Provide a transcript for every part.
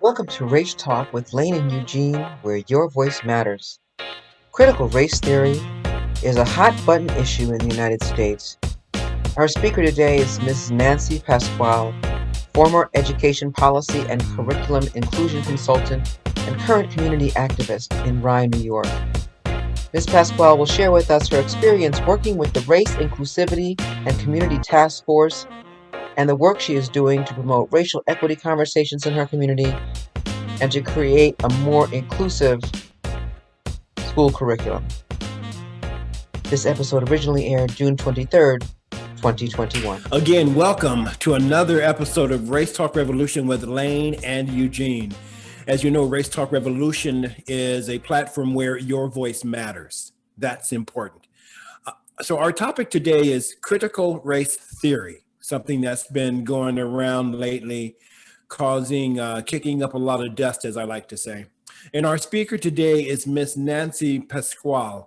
Welcome to Race Talk with Lane and Eugene, where your voice matters. Critical race theory is a hot button issue in the United States. Our speaker today is Ms. Nancy Pasquale, former education policy and curriculum inclusion consultant and current community activist in Rye, New York. Ms. Pasquale will share with us her experience working with the Race Inclusivity and Community Task Force and the work she is doing to promote racial equity conversations in her community and to create a more inclusive school curriculum. This episode originally aired June 23rd, 2021. Again, welcome to another episode of Race Talk Revolution with Lane and Eugene. As you know, Race Talk Revolution is a platform where your voice matters. That's important. So our topic today is critical race theory, something that's been going around lately, kicking up a lot of dust, as I like to say. And our speaker today is Miss Nancy Pasquale.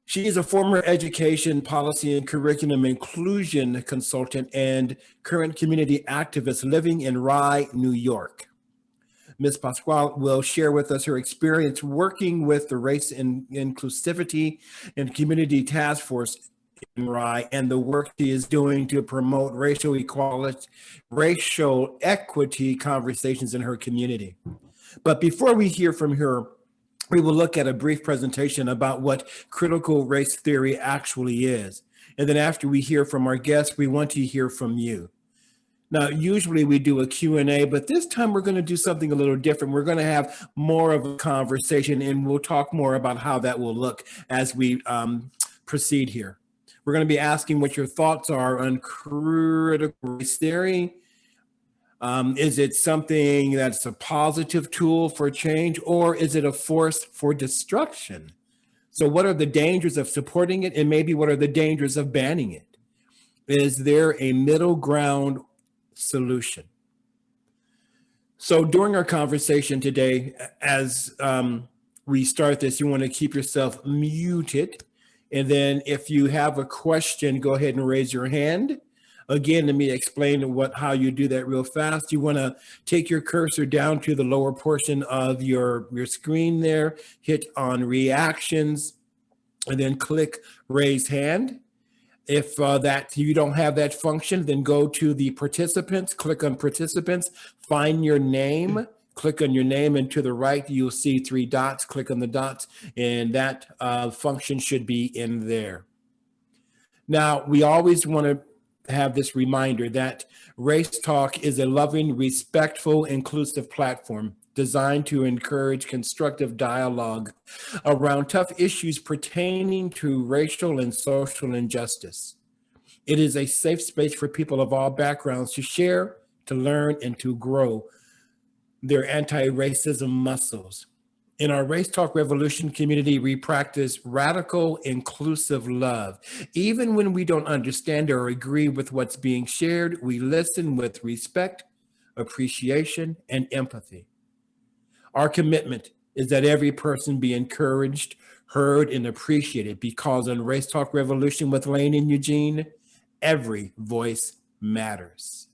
She is a former education policy and curriculum inclusion consultant and current community activist living in Rye, New York. Ms. Pasquale will share with us her experience working with the Race and Inclusivity and Community Task Force in Rye and the work she is doing to promote racial equality, racial equity conversations in her community. But before we hear from her, we will look at a brief presentation about what critical race theory actually is. And then after we hear from our guests, we want to hear from you. Now, usually we do a Q&A, but this time we're going to do something a little different. We're going to have more of a conversation, and we'll talk more about how that will look as we proceed here. We're going to be asking what your thoughts are on critical race theory. Is it something that's a positive tool for change, or is it a force for destruction? So what are the dangers of supporting it, and maybe what are the dangers of banning it? Is there a middle ground solution? So during our conversation today, as we start this, you want to keep yourself muted. And then if you have a question, go ahead and raise your hand. Again, let me explain how you do that real fast. You want to take your cursor down to the lower portion of your screen there, hit on reactions, and then click raise hand. If that you don't have that function, then go to the participants, click on participants, find your name, click on your name, and to the right, you'll see 3 dots, click on the dots, and that function should be in there. Now, we always want to have this reminder that Race Talk is a loving, respectful, inclusive platform designed to encourage constructive dialogue around tough issues pertaining to racial and social injustice. It is a safe space for people of all backgrounds to share, to learn, and to grow their anti-racism muscles. In our Race Talk Revolution community, we practice radical, inclusive love. Even when we don't understand or agree with what's being shared, we listen with respect, appreciation, and empathy. Our commitment is that every person be encouraged, heard, and appreciated, because on Race Talk Revolution with Lane and Eugene, every voice matters.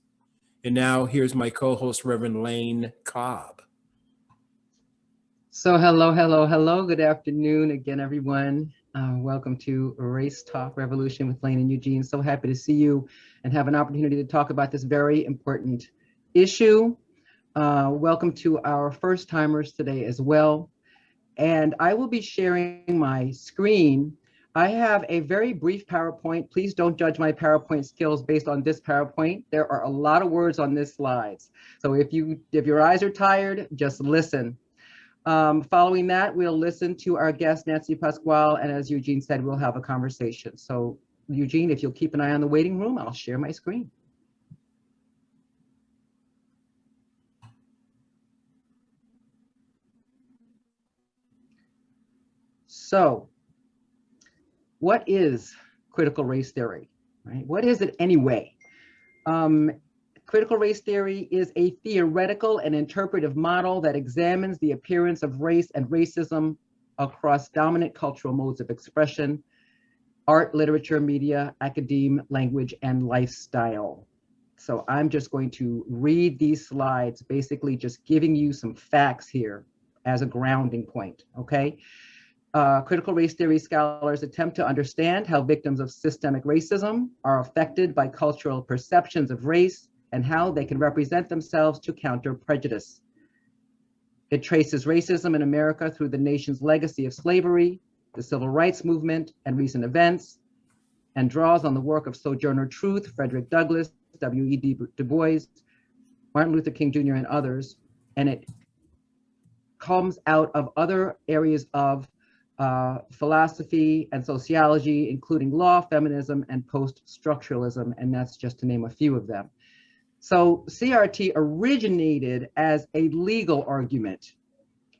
And now here's my co-host, Reverend Lane Cobb. So hello. Good afternoon again, everyone. Welcome to Race Talk Revolution with Lane and Eugene. So happy to see you and have an opportunity to talk about this very important issue. Welcome to our first timers today as well. And I will be sharing my screen. I have a very brief PowerPoint. Please don't judge my PowerPoint skills based on this PowerPoint. There are a lot of words on this slides. So if your eyes are tired, just listen. Following that, we'll listen to our guest, Nancy Pasquale, and as Eugene said, we'll have a conversation. So Eugene, if you'll keep an eye on the waiting room, I'll share my screen. So what is critical race theory, right? What is it anyway? Critical race theory is a theoretical and interpretive model that examines the appearance of race and racism across dominant cultural modes of expression, art, literature, media, academe, language, and lifestyle. So I'm just going to read these slides, basically just giving you some facts here as a grounding point, okay? Critical race theory scholars attempt to understand how victims of systemic racism are affected by cultural perceptions of race and how they can represent themselves to counter prejudice. It traces racism in America through the nation's legacy of slavery, the civil rights movement, and recent events, and draws on the work of Sojourner Truth, Frederick Douglass, W.E.B. Du Bois, Martin Luther King Jr., and others. And it comes out of other areas of philosophy and sociology, including law, feminism, and post-structuralism, and that's just to name a few of them. So CRT originated as a legal argument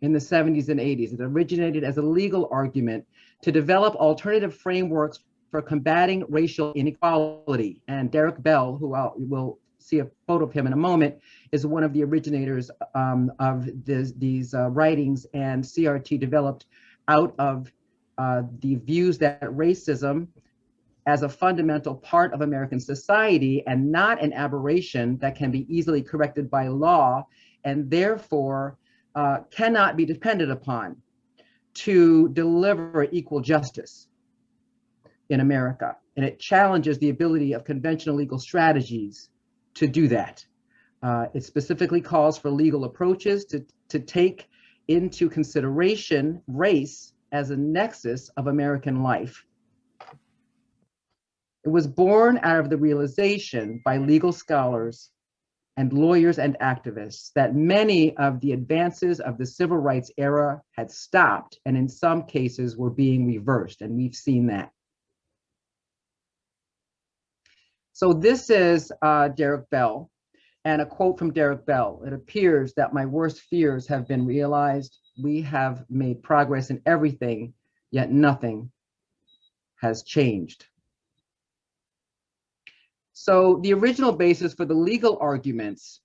in the 70s and 80s. It originated as a legal argument to develop alternative frameworks for combating racial inequality. And Derek Bell, who we'll see a photo of him in a moment, is one of the originators of these writings, and CRT developed out of the views that racism as a fundamental part of American society and not an aberration that can be easily corrected by law, and therefore cannot be depended upon to deliver equal justice in America. And it challenges the ability of conventional legal strategies to do that. It specifically calls for legal approaches to take into consideration race as a nexus of American life. It was born out of the realization by legal scholars and lawyers and activists that many of the advances of the civil rights era had stopped and in some cases were being reversed, and we've seen that. So this is Derek Bell, and a quote from Derek Bell: "It appears that my worst fears have been realized. We have made progress in everything, yet nothing has changed." So the original basis for the legal arguments,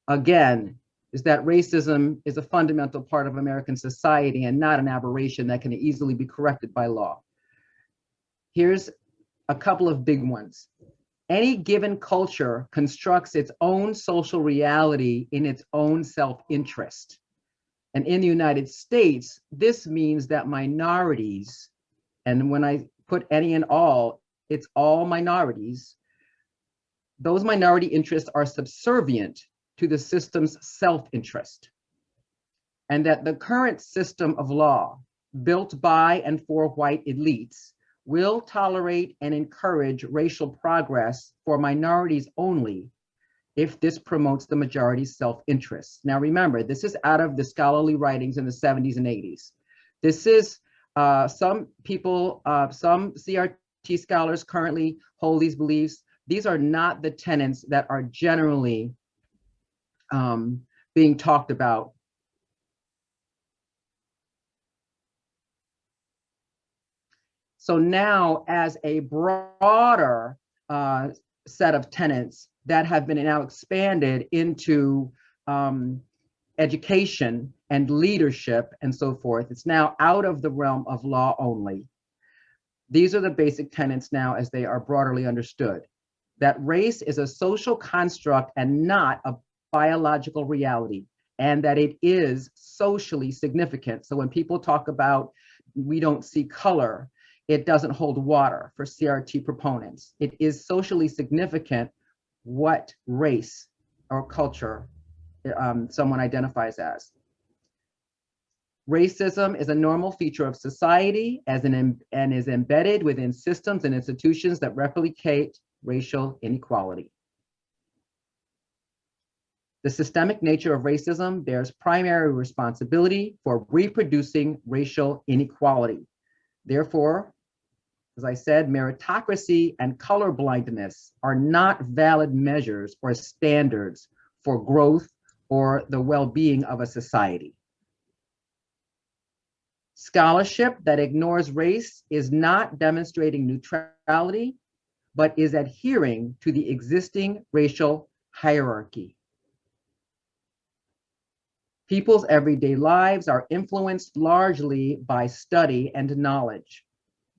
again, is that racism is a fundamental part of American society and not an aberration that can easily be corrected by law. Here's a couple of big ones. Any given culture constructs its own social reality in its own self-interest. And in the United States, this means that minorities, and when I put any and all, it's all minorities, those minority interests are subservient to the system's self-interest. And that the current system of law, built by and for white elites, will tolerate and encourage racial progress for minorities only if this promotes the majority's self-interest. Now remember, this is out of the scholarly writings in the 70s and 80s. This is some people, some CRT scholars currently hold these beliefs. These are not the tenets that are generally being talked about. So now, as a broader set of tenets that have been now expanded into education and leadership and so forth, it's now out of the realm of law only. These are the basic tenets now as they are broadly understood: that race is a social construct and not a biological reality, and that it is socially significant. So when people talk about we don't see color, it doesn't hold water for CRT proponents. It is socially significant what race or culture someone identifies as. Racism is a normal feature of society and is embedded within systems and institutions that replicate racial inequality. The systemic nature of racism bears primary responsibility for reproducing racial inequality. Therefore, as I said, meritocracy and colorblindness are not valid measures or standards for growth or the well-being of a society. Scholarship that ignores race is not demonstrating neutrality, but is adhering to the existing racial hierarchy. People's everyday lives are influenced largely by study and knowledge.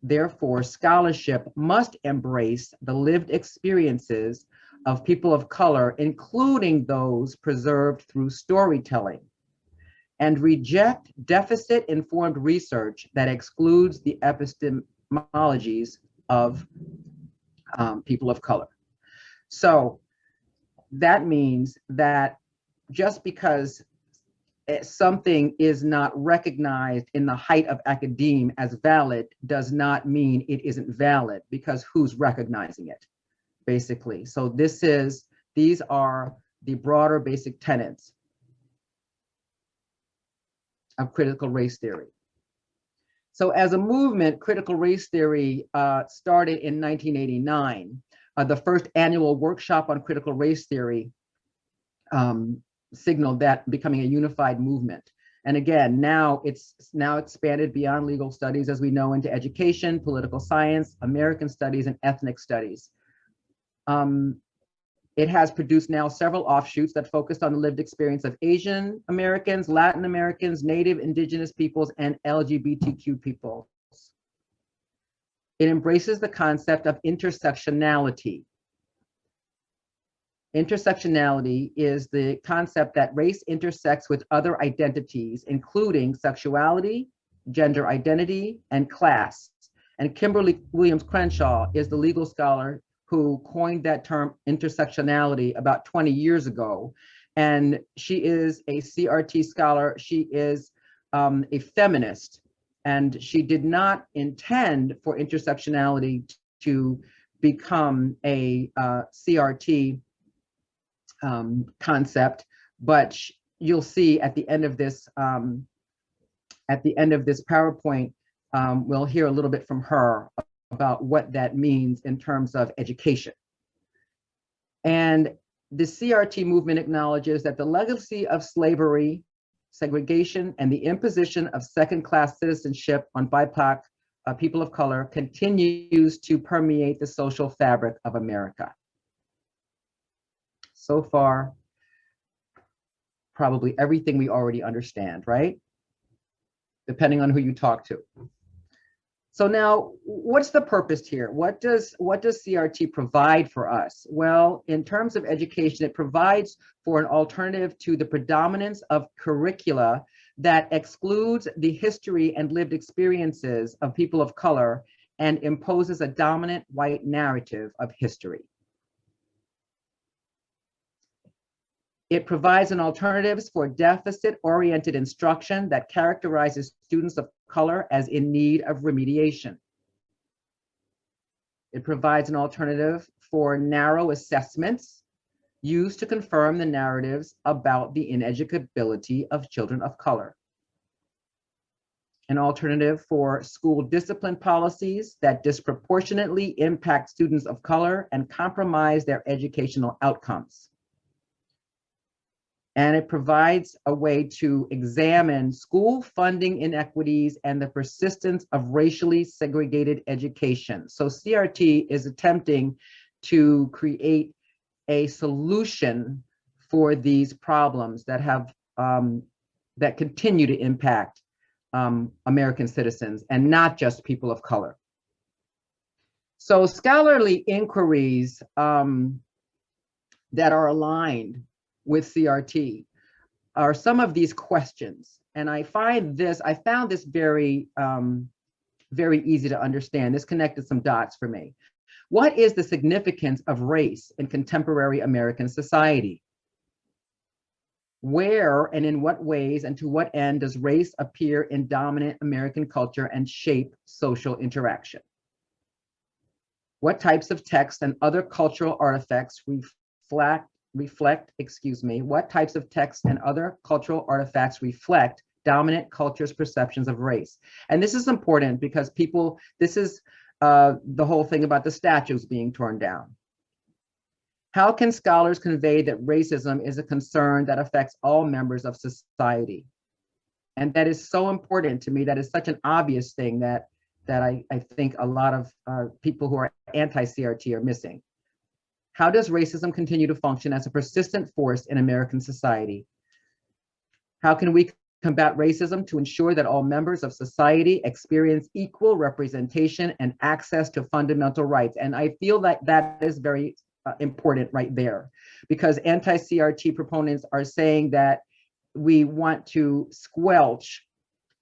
Therefore, scholarship must embrace the lived experiences of people of color, including those preserved through storytelling, and reject deficit-informed research that excludes the epistemologies of people of color. So that means that just because something is not recognized in the height of academe as valid does not mean it isn't valid, because who's recognizing it, basically. So these are the broader basic tenets of critical race theory. So as a movement, critical race theory started in 1989. The first annual workshop on critical race theory signaled that becoming a unified movement. And again, now it's expanded beyond legal studies, as we know, into education, political science, American studies, and ethnic studies. It has produced now several offshoots that focused on the lived experience of Asian Americans, Latin Americans, Native Indigenous peoples, and LGBTQ peoples. It embraces the concept of intersectionality. Intersectionality is the concept that race intersects with other identities, including sexuality, gender identity, and class. And Kimberlee Williams Crenshaw is the legal scholar who coined that term intersectionality about 20 years ago. And she is a CRT scholar. She is a feminist, and she did not intend for intersectionality to become a CRT concept, but you'll see at the end of this PowerPoint, we'll hear a little bit from her about what that means in terms of education. And the CRT movement acknowledges that the legacy of slavery, segregation, and the imposition of second-class citizenship on BIPOC people of color continues to permeate the social fabric of America. So far, probably everything we already understand, right? Depending on who you talk to. So now, what's the purpose here? What does CRT provide for us? Well, in terms of education, it provides for an alternative to the predominance of curricula that excludes the history and lived experiences of people of color and imposes a dominant white narrative of history. It provides an alternative for deficit-oriented instruction that characterizes students of color as in need of remediation. It provides an alternative for narrow assessments used to confirm the narratives about the ineducability of children of color. An alternative for school discipline policies that disproportionately impact students of color and compromise their educational outcomes. And it provides a way to examine school funding inequities and the persistence of racially segregated education. So CRT is attempting to create a solution for these problems that have that continue to impact American citizens, and not just people of color. So scholarly inquiries that are aligned with CRT are some of these questions. And I found this very, very easy to understand. This connected some dots for me. What is the significance of race in contemporary American society? Where and in what ways and to what end does race appear in dominant American culture and shape social interaction? What types of texts and other cultural artifacts what types of texts and other cultural artifacts reflect dominant culture's perceptions of race? And this is important because this is the whole thing about the statues being torn down. How can scholars convey that racism is a concern that affects all members of society? And that is so important to me. That is such an obvious thing that I think a lot of people who are anti-CRT are missing. How does racism continue to function as a persistent force in American society? How can we combat racism to ensure that all members of society experience equal representation and access to fundamental rights? And I feel like that is very important right there, because anti-CRT proponents are saying that we want to squelch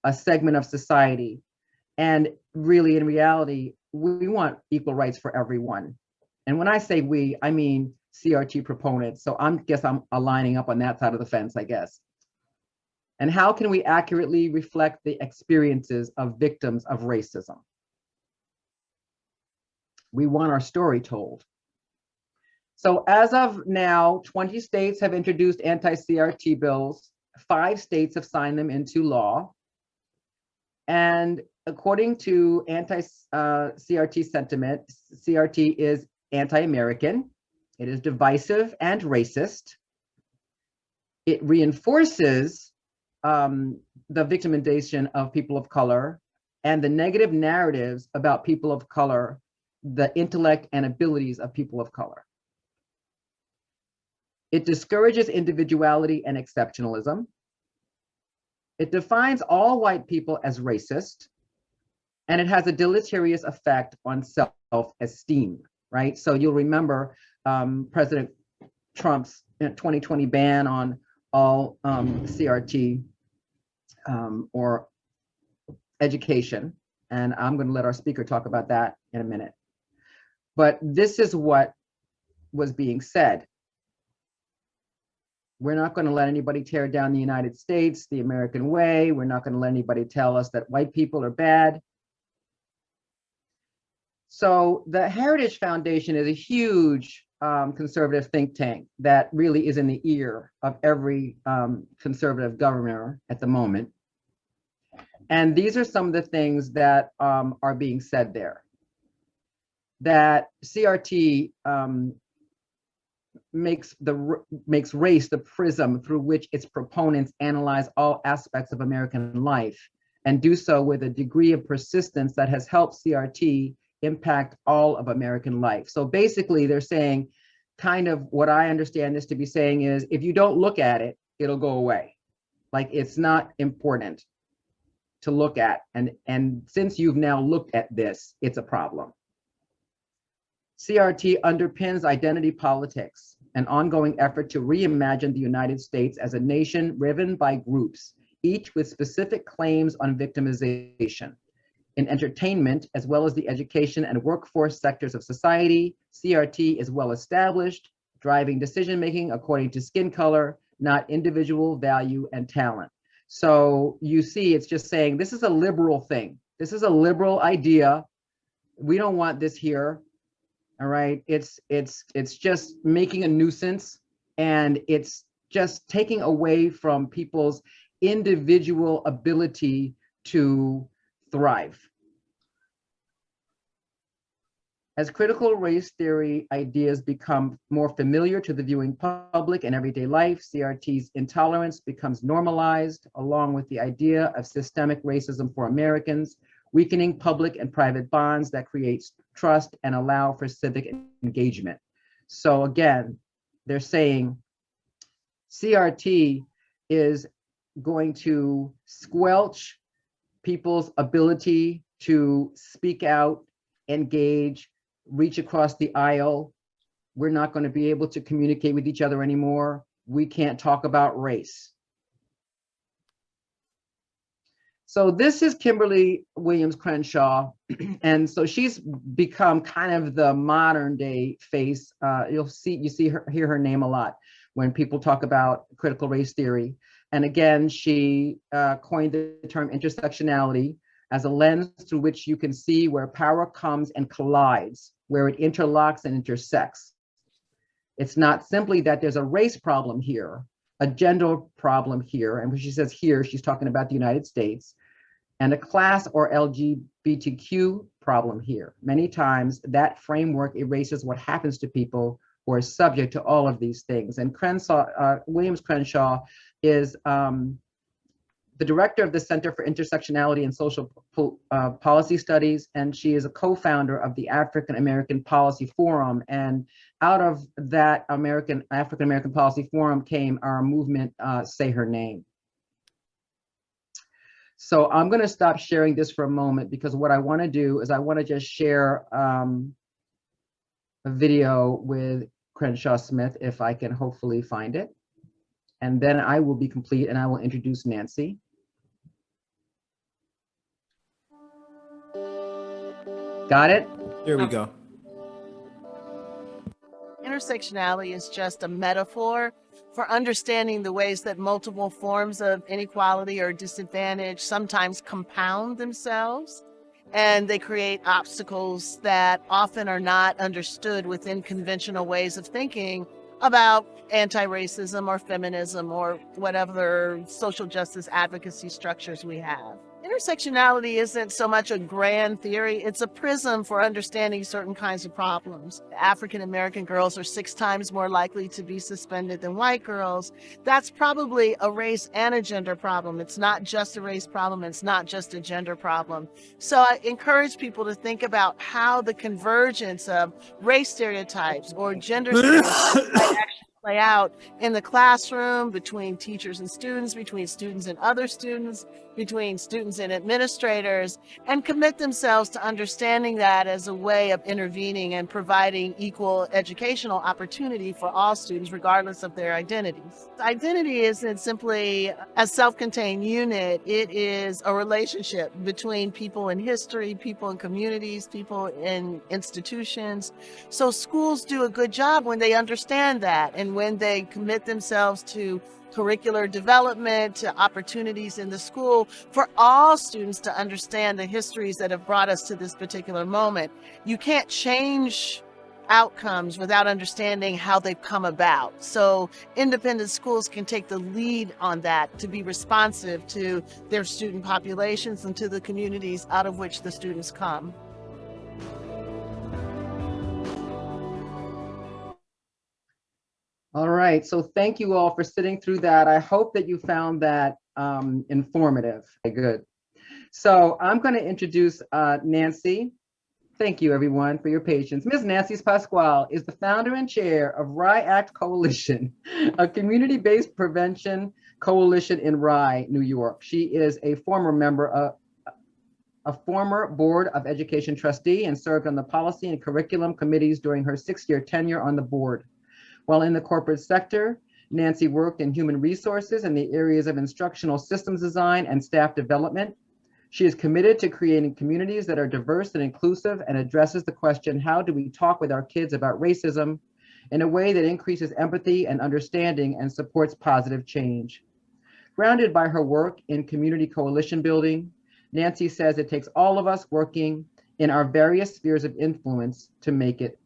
a segment of society. And really, in reality, we want equal rights for everyone. And when I say we, I mean CRT proponents. So I guess I'm aligning up on that side of the fence, I guess. And how can we accurately reflect the experiences of victims of racism? We want our story told. So as of now, 20 states have introduced anti-CRT bills. 5 states have signed them into law. And according to anti-CRT sentiment, CRT is anti-American. It is divisive and racist. It reinforces the victimization of people of color and the negative narratives about people of color, the intellect and abilities of people of color. It discourages individuality and exceptionalism. It defines all white people as racist, and it has a deleterious effect on self-esteem, right? So you'll remember President Trump's 2020 ban on all CRT or education, and I'm going to let our speaker talk about that in a minute. But this is what was being said. We're not going to let anybody tear down the United States, the American way. We're not going to let anybody tell us that white people are bad. So the Heritage Foundation is a huge conservative think tank that really is in the ear of every conservative governor at the moment. And these are some of the things that are being said there. That CRT makes race the prism through which its proponents analyze all aspects of American life, and do so with a degree of persistence that has helped CRT impact all of American life. So basically they're saying, kind of what I understand this to be saying is, if you don't look at it, it'll go away. Like, it's not important to look at. And since you've now looked at this, it's a problem. CRT underpins identity politics, an ongoing effort to reimagine the United States as a nation driven by groups, each with specific claims on victimization. In entertainment, as well as the education and workforce sectors of society, CRT is well established, driving decision-making according to skin color, not individual value and talent. So you see, it's just saying, this is a liberal thing. This is a liberal idea. We don't want this here. All right, it's just making a nuisance, and it's just taking away from people's individual ability to thrive. As critical race theory ideas become more familiar to the viewing public in everyday life, CRT's intolerance becomes normalized, along with the idea of systemic racism for Americans, weakening public and private bonds that creates trust and allow for civic engagement. So again, they're saying CRT is going to squelch people's ability to speak out, engage, reach across the aisle. We're not going to be able to communicate with each other anymore. We can't talk about race. So this is Kimberlee Williams Crenshaw, and so she's become kind of the modern day face. You hear her name a lot when people talk about critical race theory. And again, she coined the term intersectionality as a lens through which you can see where power comes and collides, where it interlocks and intersects. It's not simply that there's a race problem here, a gender problem here, and when she says here, she's talking about the United States, and a class or LGBTQ problem here. Many times that framework erases what happens to people who are subject to all of these things. And Williams Crenshaw is the director of the Center for Intersectionality and Social Policy Studies, and she is a co-founder of the African American Policy Forum. And out of that African American Policy Forum came our movement, Say Her Name. So I'm going to stop sharing this for a moment, because what I want to do is I want to just share a video with Crenshaw Smith, if I can hopefully find it. And then I will be complete and I will introduce Nancy. Got it? There we go. Intersectionality is just a metaphor for understanding the ways that multiple forms of inequality or disadvantage sometimes compound themselves, and they create obstacles that often are not understood within conventional ways of thinking about anti-racism or feminism or whatever social justice advocacy structures we have. Intersectionality isn't so much a grand theory, it's a prism for understanding certain kinds of problems. African American girls are 6 times more likely to be suspended than white girls. That's probably a race and a gender problem. It's not just a race problem, it's not just a gender problem. So I encourage people to think about how the convergence of race stereotypes or gender stereotypes might actually play out in the classroom, between teachers and students, between students and other students, between students and administrators, and commit themselves to understanding that as a way of intervening and providing equal educational opportunity for all students, regardless of their identities. Identity isn't simply a self-contained unit. It is a relationship between people in history, people in communities, people in institutions. So schools do a good job when they understand that and when they commit themselves to curricular development, to opportunities in the school for all students to understand the histories that have brought us to this particular moment. You can't change outcomes without understanding how they've come about. So independent schools can take the lead on that to be responsive to their student populations and to the communities out of which the students come. All right, so thank you all for sitting through that. I hope that you found that informative. Okay, good. So I'm going to introduce Nancy. Thank you, everyone, for your patience. Ms. Nancy Pasquale is the founder and chair of Rye Act Coalition, a community-based prevention coalition in Rye, New York. She is a former member of a former Board of Education trustee and served on the policy and curriculum committees during her 6-year tenure on the board. While in the corporate sector, Nancy worked in human resources in the areas of instructional systems design and staff development. She is committed to creating communities that are diverse and inclusive and addresses the question, how do we talk with our kids about racism in a way that increases empathy and understanding and supports positive change? Grounded by her work in community coalition building, Nancy says it takes all of us working in our various spheres of influence to make it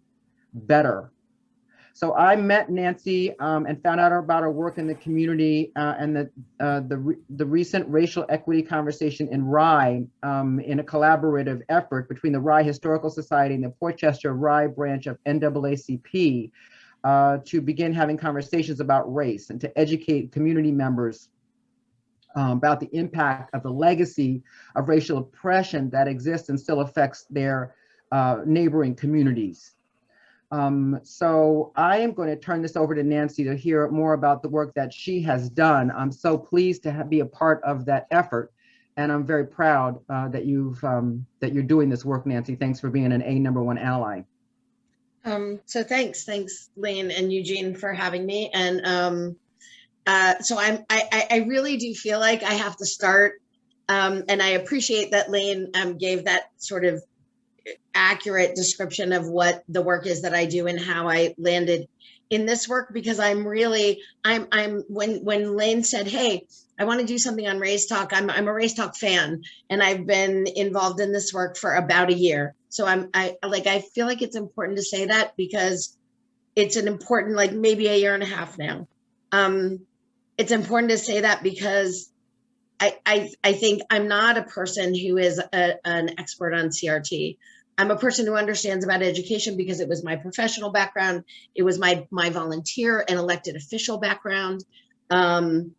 better. So I met Nancy and found out about her work in the community and the recent racial equity conversation in Rye in a collaborative effort between the Rye Historical Society and the Portchester Rye branch of NAACP to begin having conversations about race and to educate community members about the impact of the legacy of racial oppression that exists and still affects their neighboring communities. So I am going to turn this over to Nancy to hear more about the work that she has done. I'm so pleased to be a part of that effort, and I'm very proud that you're doing this work, Nancy. Thanks for being an #1 ally. So thanks, Lane and Eugene, for having me. And so I really do feel like I have to start, and I appreciate that Lane gave that sort of accurate description of what the work is that I do and how I landed in this work, because I'm when Lane said, hey, I want to do something on Race Talk, I'm a Race Talk fan, and I've been involved in this work for about a year. So I feel like it's important to say that, because it's an important, like maybe a year and a half now. It's important to say that because I think I'm not a person who is an expert on CRT. I'm a person who understands about education because it was my professional background. It was my volunteer and elected official background. And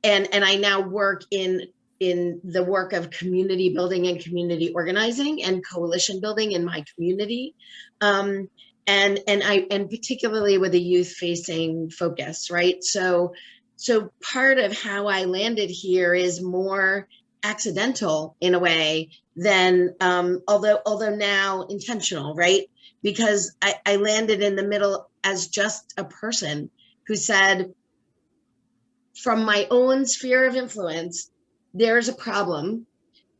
I now work in the work of community building and community organizing and coalition building in my community. And particularly with a youth facing focus, right? So part of how I landed here is more accidental in a way than, although now intentional, right? Because I landed in the middle as just a person who said, from my own sphere of influence, there's a problem.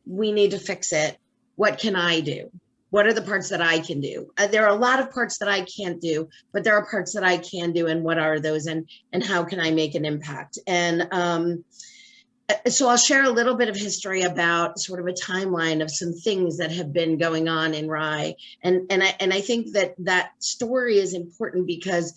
We need to fix it. What can I do? What are the parts that I can do? There are a lot of parts that I can't do, but there are parts that I can do. And what are those? And how can I make an impact? And so I'll share a little bit of history about sort of a timeline of some things that have been going on in Rye. And I think that story is important because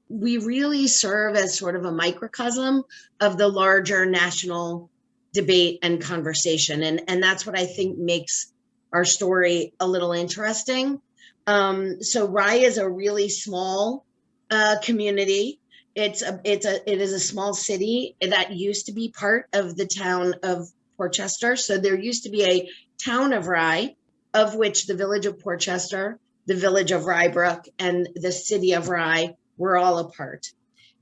we really serve as sort of a microcosm of the larger national debate and conversation. And that's what I think makes our story a little interesting. So Rye is a really small community. It is a small city that used to be part of the town of Portchester. So there used to be a town of Rye, of which the village of Portchester, the village of Ryebrook, and the city of Rye were all a part.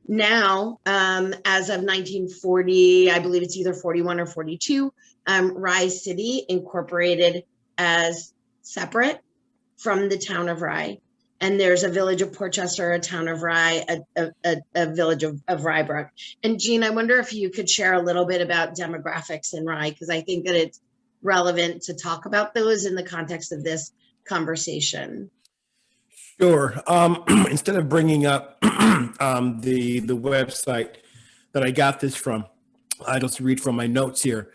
Now, as of 1940, I believe it's either 41 or 42, Rye City incorporated as separate from the town of Rye. And there's a village of Portchester, a town of Rye, a village of Ryebrook. And Jean, I wonder if you could share a little bit about demographics in Rye, because I think that it's relevant to talk about those in the context of this conversation. Sure. Instead of bringing up the website that I got this from, I just read from my notes here.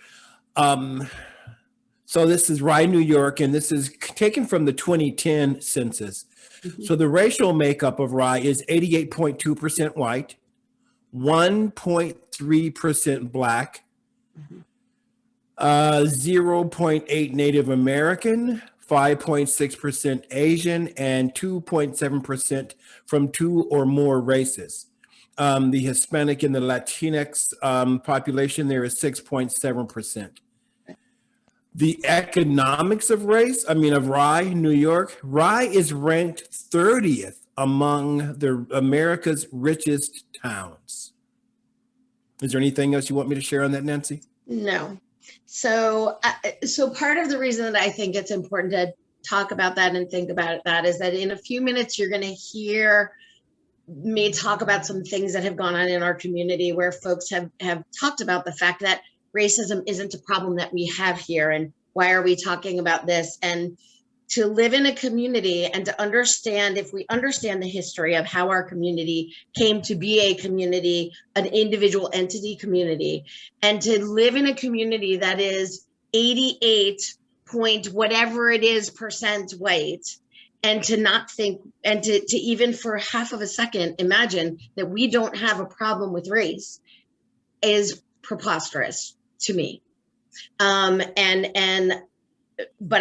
So this is Rye, New York, and this is taken from the 2010 census. Mm-hmm. So the racial makeup of Rye is 88.2% white, 1.3% Black, 0.8 Native American, 5.6% Asian, and 2.7% from two or more races. The Hispanic and the Latinx population there is 6.7%. The economics of Rye, New York, Rye is ranked 30th among America's richest towns. Is there anything else you want me to share on that, Nancy? No. So part of the reason that I think it's important to talk about that and think about that is that in a few minutes, you're going to hear me talk about some things that have gone on in our community where folks have talked about the fact that racism isn't a problem that we have here. And why are we talking about this? And to live in a community and to understand, if we understand the history of how our community came to be a community, an individual entity community, and to live in a community that is 88 point whatever it is percent white, and to not think, and to even for half of a second imagine that we don't have a problem with race is preposterous to me. But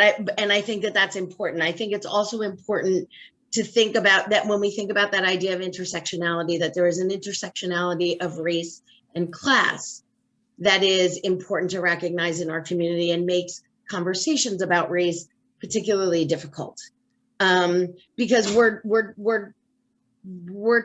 I think that that's important. I think it's also important to think about that when we think about that idea of intersectionality, that there is an intersectionality of race and class that is important to recognize in our community and makes conversations about race particularly difficult. Because we're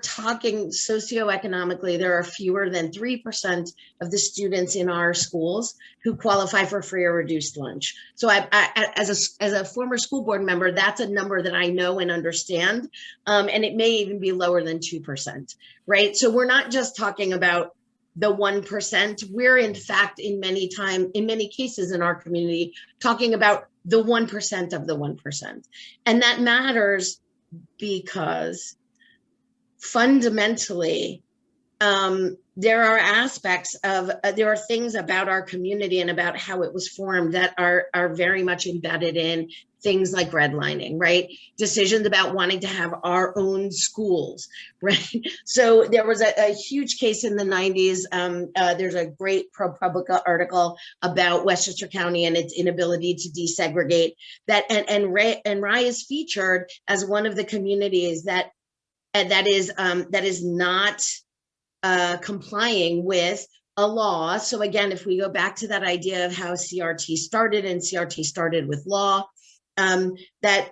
talking socioeconomically, there are fewer than 3% of the students in our schools who qualify for free or reduced lunch. So I as a former school board member, that's a number that I know and understand. And it may even be lower than 2%, right? So we're not just talking about the 1%. We're in fact, in many cases in our community, talking about the 1% of the 1%. And that matters because fundamentally, there are aspects of, there are things about our community and about how it was formed that are very much embedded in things like redlining, right? Decisions about wanting to have our own schools, right? So there was a huge case in the 90s. There's a great ProPublica article about Westchester County and its inability to desegregate that, and Rye is featured as one of the communities that is not complying with a law. So again, if we go back to that idea of how CRT started, and CRT started with law, that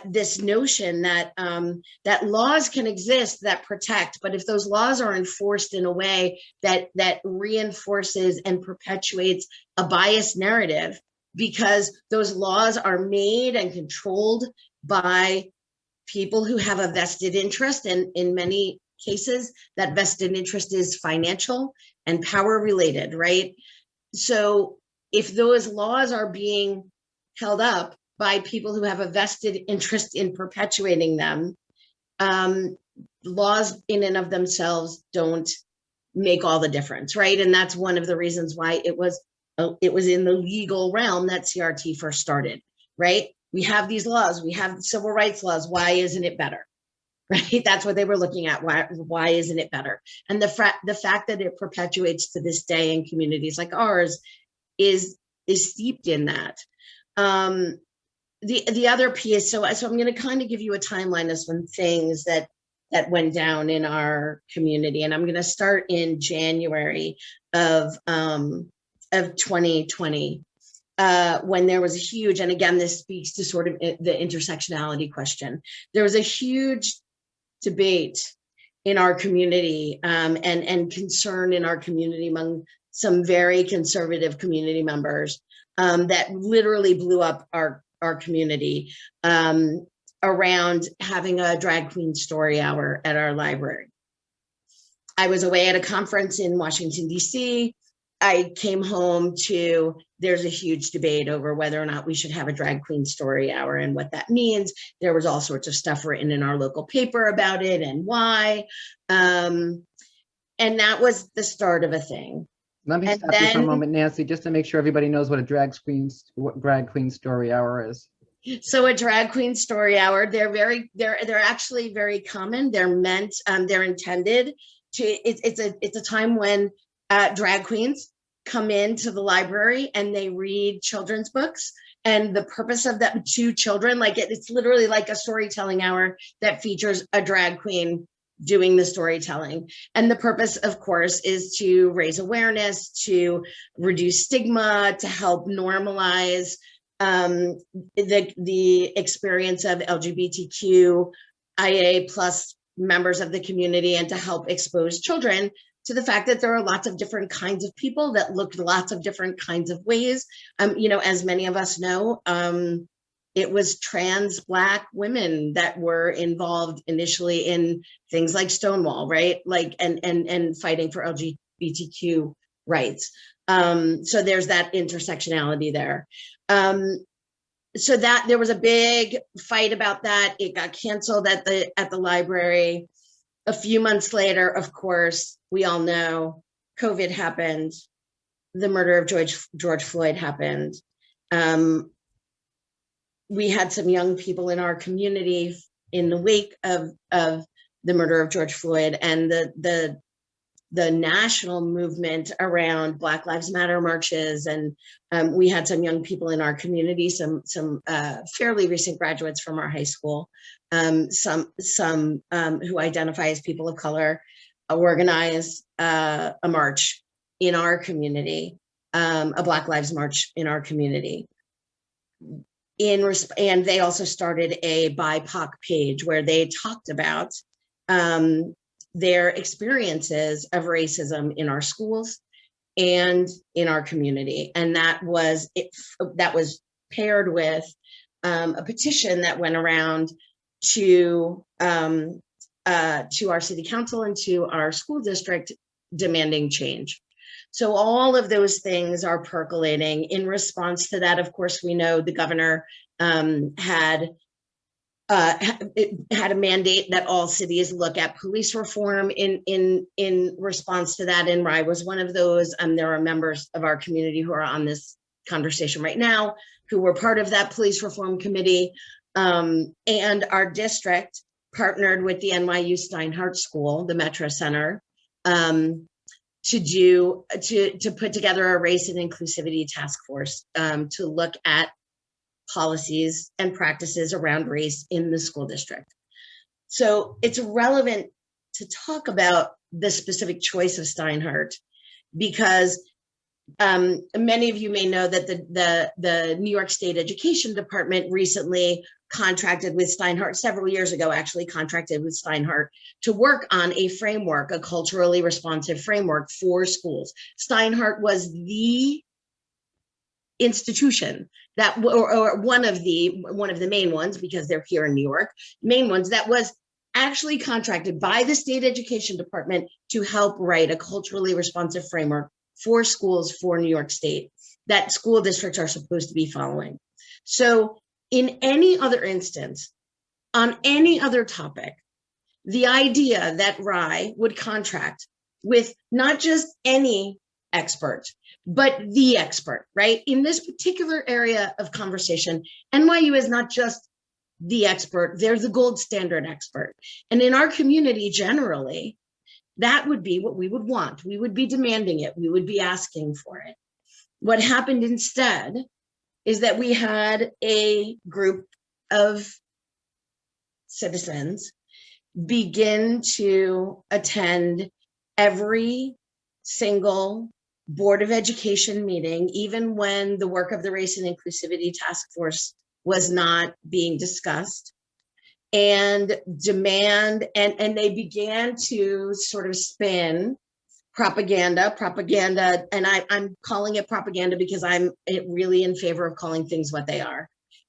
this notion that that laws can exist that protect, but if those laws are enforced in a way that reinforces and perpetuates a biased narrative, because those laws are made and controlled by people who have a vested interest, and in many cases, that vested interest is financial and power related, right? So if those laws are being held up by people who have a vested interest in perpetuating them, laws in and of themselves don't make all the difference, right? And that's one of the reasons why it was in the legal realm that CRT first started, right? We have these laws, we have civil rights laws. Why isn't it better? Right? That's what they were looking at. Why isn't it better? And the fact that it perpetuates to this day in communities like ours is steeped in that. The other piece, so I'm going to kind of give you a timeline of some things that went down in our community, and I'm going to start in January of 2020, when there was a huge, and again, this speaks to sort of the intersectionality question. There was a huge debate in our community, and concern in our community among some very conservative community members, that literally blew up our community, around having a drag queen story hour at our library. I was away at a conference in Washington, D.C. I came home to, there's a huge debate over whether or not we should have a drag queen story hour and what that means. There was all sorts of stuff written in our local paper about it and why. And that was the start of a thing. Let me stop you for a moment, Nancy, just to make sure everybody knows what a drag queen story hour is. So a drag queen story hour, they're actually very common. They're meant, they're intended to, it's a time when drag queens come into the library and they read children's books. And the purpose of that to children, like it's literally like a storytelling hour that features a drag queen doing the storytelling. And the purpose, of course, is to raise awareness, to reduce stigma, to help normalize the experience of LGBTQIA plus members of the community, and to help expose children to the fact that there are lots of different kinds of people that look lots of different kinds of ways. As many of us know, it was trans Black women that were involved initially in things like Stonewall, right? Like, and fighting for LGBTQ rights. So there's that intersectionality there. So that there was a big fight about that. It got canceled at the library. A few months later, of course, we all know COVID happened. The murder of George Floyd happened. We had some young people in our community in the wake of the murder of George Floyd, and the national movement around Black Lives Matter marches. And we had some young people in our community, some fairly recent graduates from our high school, some who identify as people of color, organize a march in our community, a Black Lives March in our community. And they also started a BIPOC page where they talked about their experiences of racism in our schools and in our community. And that was paired with a petition that went around to our city council and to our school district demanding change. So all of those things are percolating. In response to that, of course, we know the governor had a mandate that all cities look at police reform in response to that, and Rye was one of those. There are members of our community who are on this conversation right now who were part of that police reform committee, and our district partnered with the NYU Steinhardt School, the Metro Center, to put together a race and inclusivity task force to look at policies and practices around race in the school district. So it's relevant to talk about the specific choice of Steinhardt, because many of you may know that the New York State Education Department recently contracted with Steinhardt, several years ago actually contracted with Steinhardt to work on a framework, a culturally responsive framework for schools. Steinhardt was the institution that, or one of the main ones, because they're here in New York, main ones that was actually contracted by the state education department to help write a culturally responsive framework for schools for New York State that school districts are supposed to be following. So in any other instance, on any other topic, the idea that Rye would contract with not just any expert, but the expert, right? In this particular area of conversation, NYU is not just the expert, they're the gold standard expert. And in our community generally, that would be what we would want. We would be demanding it. We would be asking for it. What happened instead is that we had a group of citizens begin to attend every single Board of Education meeting, even when the work of the Race and Inclusivity Task Force was not being discussed, and demand, and they began to sort of spin propaganda, and I'm calling it propaganda because I'm really in favor of calling things what they are.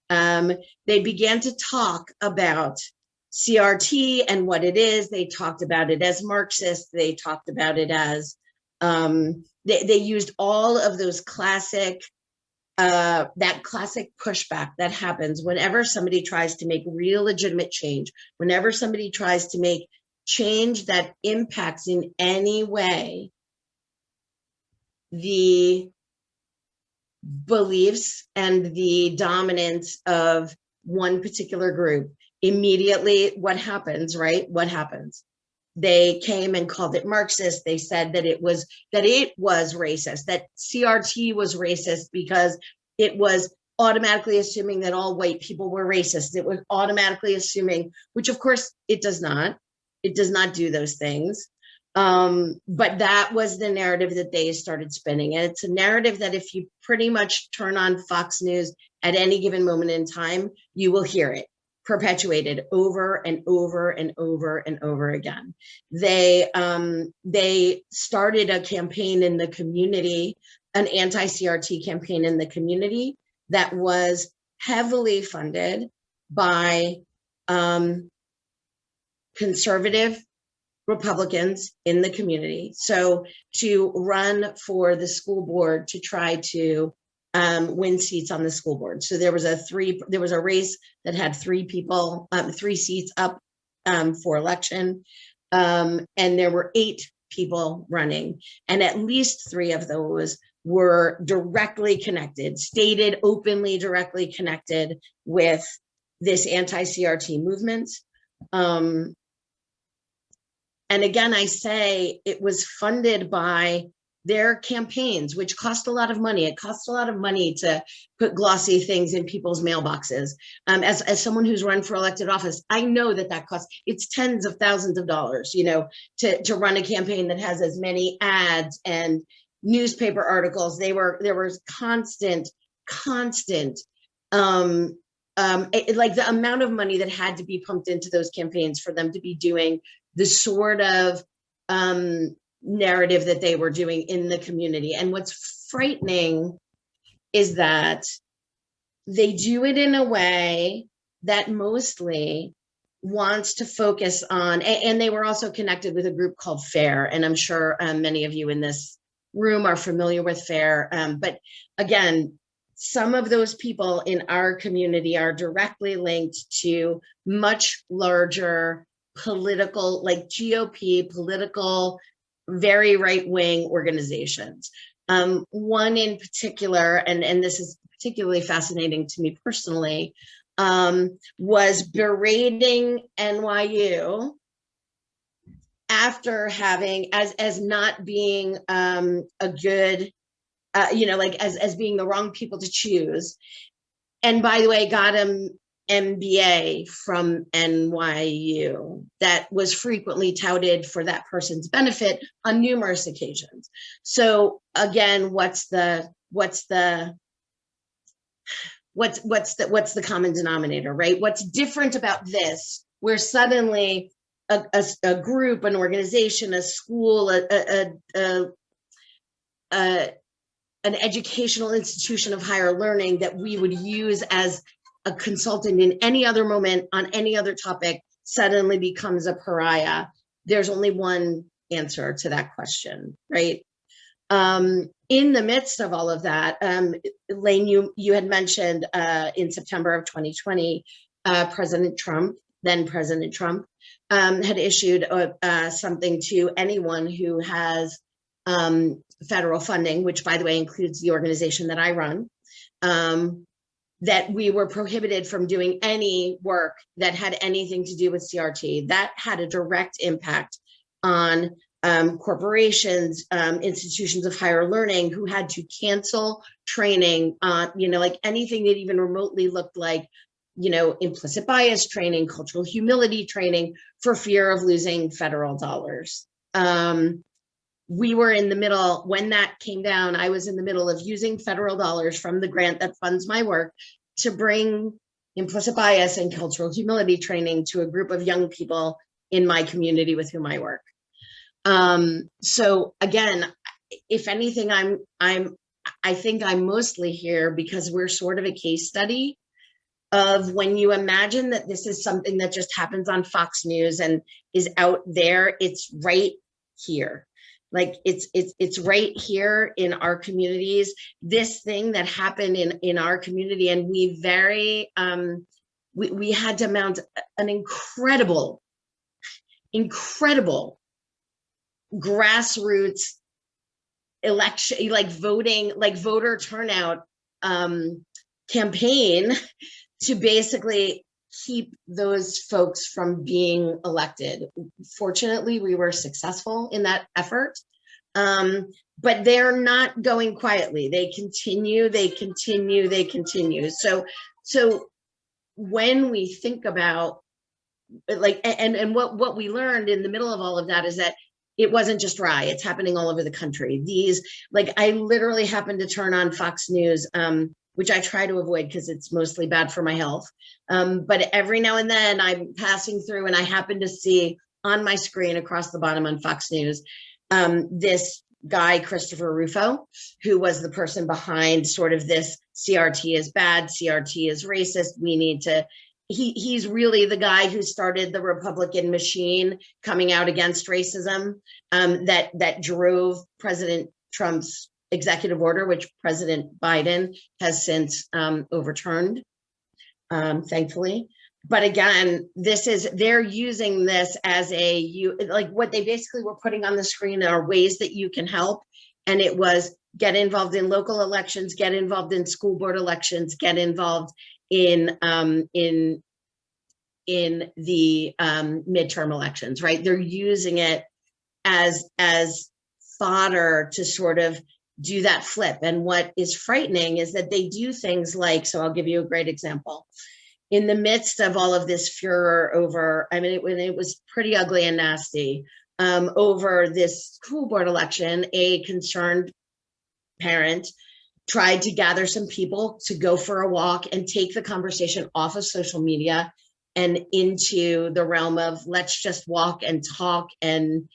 They began to talk about CRT and what it is. They talked about it as Marxist. They talked about it as, they used all of those classic, that classic pushback that happens whenever somebody tries to make real legitimate change, whenever somebody tries to make change that impacts in any way the beliefs and the dominance of one particular group. Immediately, what happens, right? What happens? They came and called it Marxist. They said that it was racist, that CRT was racist because it was automatically assuming that all white people were racist. It was automatically assuming, which of course it does not. It does not do those things. But that was the narrative that they started spinning. And it's a narrative that if you pretty much turn on Fox News at any given moment in time, you will hear it perpetuated over and over and over and over again. They started a campaign in the community, an anti-CRT campaign in the community that was heavily funded by conservative Republicans in the community. So to run for the school board to try to win seats on the school board. So there was a race that had three seats up for election. And there were 8 people running, and at least 3 of those were directly connected, stated openly directly connected with this anti-CRT movement. And again, I say it was funded by their campaigns, which cost a lot of money. It costs a lot of money to put glossy things in people's mailboxes. As someone who's run for elected office, I know that costs, it's tens of thousands of dollars, to run a campaign that has as many ads and newspaper articles. There was constant, like the amount of money that had to be pumped into those campaigns for them to be doing the sort of narrative that they were doing in the community. And what's frightening is that they do it in a way that mostly wants to focus on, and they were also connected with a group called FAIR. And I'm sure many of you in this room are familiar with FAIR. But again, some of those people in our community are directly linked to much larger political, like GOP political, very right-wing organizations. One in particular, and this is particularly fascinating to me personally, was berating NYU after having, as not being a good, as being the wrong people to choose. And by the way, got him MBA from NYU that was frequently touted for that person's benefit on numerous occasions. So again, what's the common denominator, right? What's different about this, where suddenly a group, an organization, a school, an educational institution of higher learning that we would use as a consultant in any other moment on any other topic suddenly becomes a pariah? There's only one answer to that question, right? In the midst of all of that, Lane, you had mentioned in September of 2020, then President Trump, had issued something to anyone who has federal funding, which by the way includes the organization that I run, that we were prohibited from doing any work that had anything to do with CRT. That had a direct impact on corporations, institutions of higher learning who had to cancel training, like anything that even remotely looked like, implicit bias training, cultural humility training, for fear of losing federal dollars. We were in the middle, when that came down, I was in the middle of using federal dollars from the grant that funds my work to bring implicit bias and cultural humility training to a group of young people in my community with whom I work. So again, if anything, I think I'm mostly here because we're sort of a case study of when you imagine that this is something that just happens on Fox News and is out there, it's right here. Like it's right here in our communities, this thing that happened in our community. And we had to mount an incredible grassroots election, like voting, like voter turnout campaign to basically keep those folks from being elected. Fortunately, we were successful in that effort, but they're not going quietly. They continue. So when we think about and what we learned in the middle of all of that is that it wasn't just Rye, it's happening all over the country. I literally happened to turn on Fox News, which I try to avoid because it's mostly bad for my health. But every now and then I'm passing through and I happen to see on my screen across the bottom on Fox News, this guy, Christopher Rufo, who was the person behind sort of this CRT is bad, CRT is racist, we need to, he's really the guy who started the Republican machine coming out against racism, that drove President Trump's executive order, which President Biden has since overturned, thankfully. But again, they're using this as what they basically were putting on the screen are ways that you can help. And it was get involved in local elections, get involved in school board elections, get involved in the midterm elections, right? They're using it as fodder to sort of do that flip. And what is frightening is that they do things like, so I'll give you a great example. In the midst of all of this furor over, it was pretty ugly and nasty, over this school board election, a concerned parent tried to gather some people to go for a walk and take the conversation off of social media and into the realm of let's just walk and talk and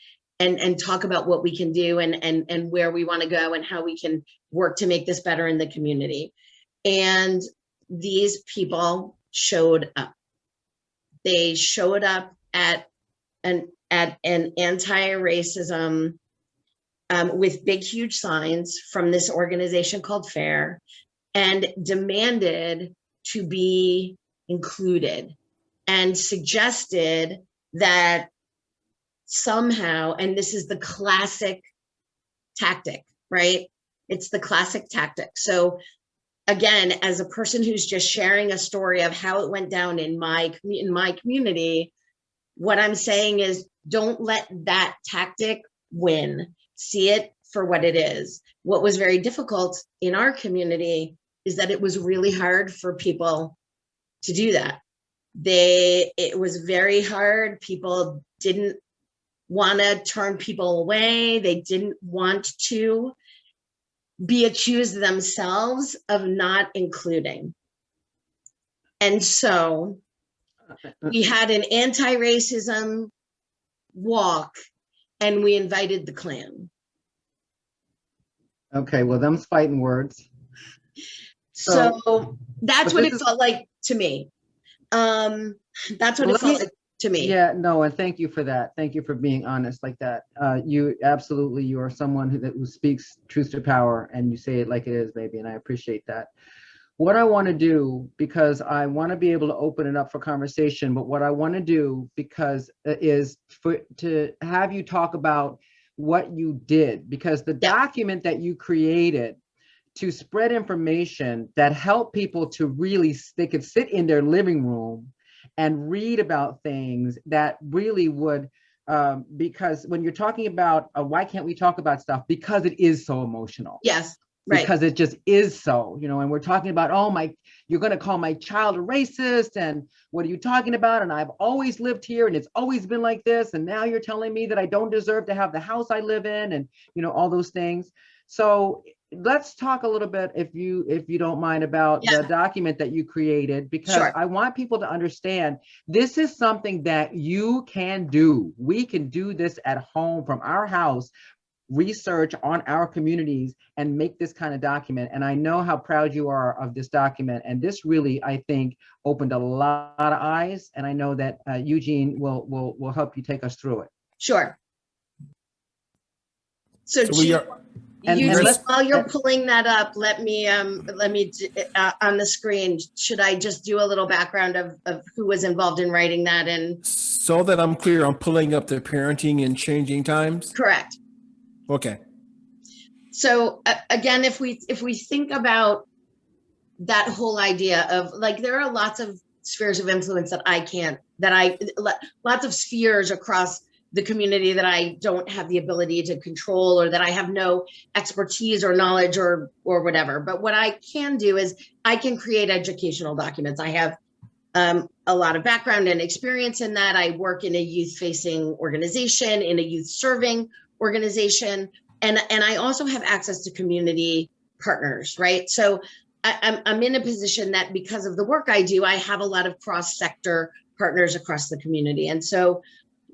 talk about what we can do and where we want to go and how we can work to make this better in the community. And these people showed up. They showed up at an anti-racism with big, huge signs from this organization called FAIR and demanded to be included and suggested that somehow, and this is the classic tactic, right? It's the classic tactic. So again, as a person who's just sharing a story of how it went down in my community, what I'm saying is don't let that tactic win. See it for what it is. What was very difficult in our community is that it was really hard for people to do that. It was very hard. People didn't want to turn people away. They didn't want to be accused themselves of not including. And so we had an anti-racism walk and we invited the Klan. Okay, well, them's fighting words. So that's but what this it is- felt like to me. That's what Well, it felt like to me. Yeah, no, and thank you for that. Thank you for being honest like that. You absolutely, you are someone who speaks truth to power, and you say it like it is, baby, and I appreciate that. What I want to do, because I want to be able to open it up for conversation, but what I want to do is to have you talk about what you did, because the document that you created to spread information that help people to really, they could sit in their living room and read about things that really would, because when you're talking about why can't we talk about stuff, because it is so emotional. Yes. Right. Because it just is so, and we're talking about, oh you're going to call my child a racist, and what are you talking about? And I've always lived here, and it's always been like this, and now you're telling me that I don't deserve to have the house I live in, and all those things. So let's talk a little bit, if you don't mind, about the document that you created, because I want people to understand this is something that you can do. We can do this at home from our house, research on our communities, and make this kind of document. And I know how proud you are of this document. And this really, I think, opened a lot of eyes. And I know that Eugene will help you take us through it. Sure. So while you're pulling that up, let me on the screen, should I just do a little background of who was involved in writing that? And so that I'm clear, I'm pulling up the Parenting in Changing Times. Correct. Okay. So again, if we think about that whole idea of, like, there are lots of spheres of influence lots of spheres across the community that I don't have the ability to control, or that I have no expertise or knowledge or whatever. But what I can do is I can create educational documents. I have a lot of background and experience in that. I work in a youth-facing organization, in a youth-serving organization, and I also have access to community partners, right? So I'm in a position that, because of the work I do, I have a lot of cross-sector partners across the community. And so